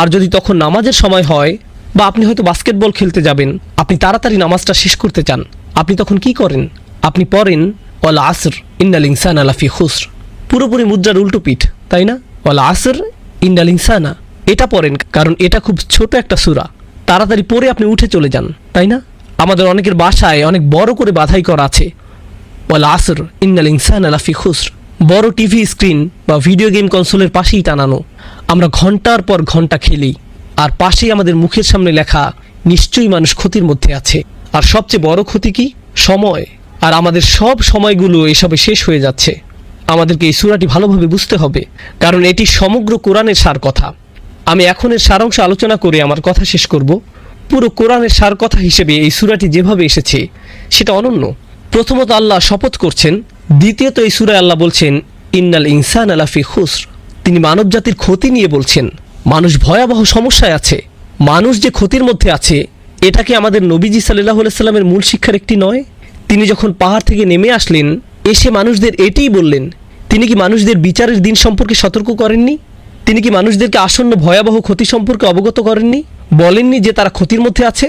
আর যদি তখন নামাজের সময় হয় বা আপনি হয়তো বাস্কেটবল খেলতে যাবেন, আপনি তাড়াতাড়ি নামাজটা শেষ করতে চান, আপনি তখন কি করেন? আপনি পড়েন ওয়াল আসর ইন্নাল ইনসানা লাফি খুসর, পুরোপুরি মুদ্রার উল্টো পিঠ, তাই না? ওয়াল আসর ইন্নাল ইনসানা, এটা পড়েন কারণ এটা খুব ছোট একটা সূরা, তাড়াতাড়ি পড়ে আপনি উঠে চলে যান, তাই না? আমাদের অনেকের বাসায় অনেক বড় করে বাধাই করা আছে, ওয়াল আসর ইন্নাল ইনসানা লাফি খুসর, বড় টিভি স্ক্রিন বা ভিডিও গেম কনসোলের পাশেই টানানো। আমরা ঘন্টার পর ঘন্টা খেলি, আর পাশেই আমাদের মুখের সামনে লেখা নিশ্চয়ই মানুষ ক্ষতির মধ্যে আছে। আর সবচেয়ে বড় ক্ষতি কি? সময়। আর আমাদের সব সময়গুলো এসবে শেষ হয়ে যাচ্ছে। আমাদেরকে এই সূরাটি ভালোভাবে বুঝতে হবে, কারণ এটি সমগ্র কোরআনের সার কথা। আমি এখন এর সারাংশ আলোচনা করে আমার কথা শেষ করব। পুরো কোরআনের সার কথা হিসেবে এই সূরাটি যেভাবে এসেছে সেটা অনন্য। প্রথমত আল্লাহ শপথ করছেন, দ্বিতীয়ত এই সূরায় আল্লাহ বলছেন ইন্নাল ইনসানা লাফি খুসর, তিনি মানব জাতির ক্ষতি নিয়ে বলছেন। মানুষ ভয়াবহ সমস্যায় আছে, মানুষ যে ক্ষতির মধ্যে আছে, এটা কি আমাদের নবীজি সাল্লাল্লাহু আলাইহি সাল্লামের মূল শিক্ষার একটি নয়? তিনি যখন পাহাড় থেকে নেমে আসলেন, এসে মানুষদের এটাই বললেন। তিনি কি মানুষদের বিচারের দিন সম্পর্কে সতর্ক করেননি? তিনি কি মানুষদেরকে আসন্ন ভয়াবহ ক্ষতি সম্পর্কে অবগত করেননি? বলেননি যে তারা ক্ষতির মধ্যে আছে?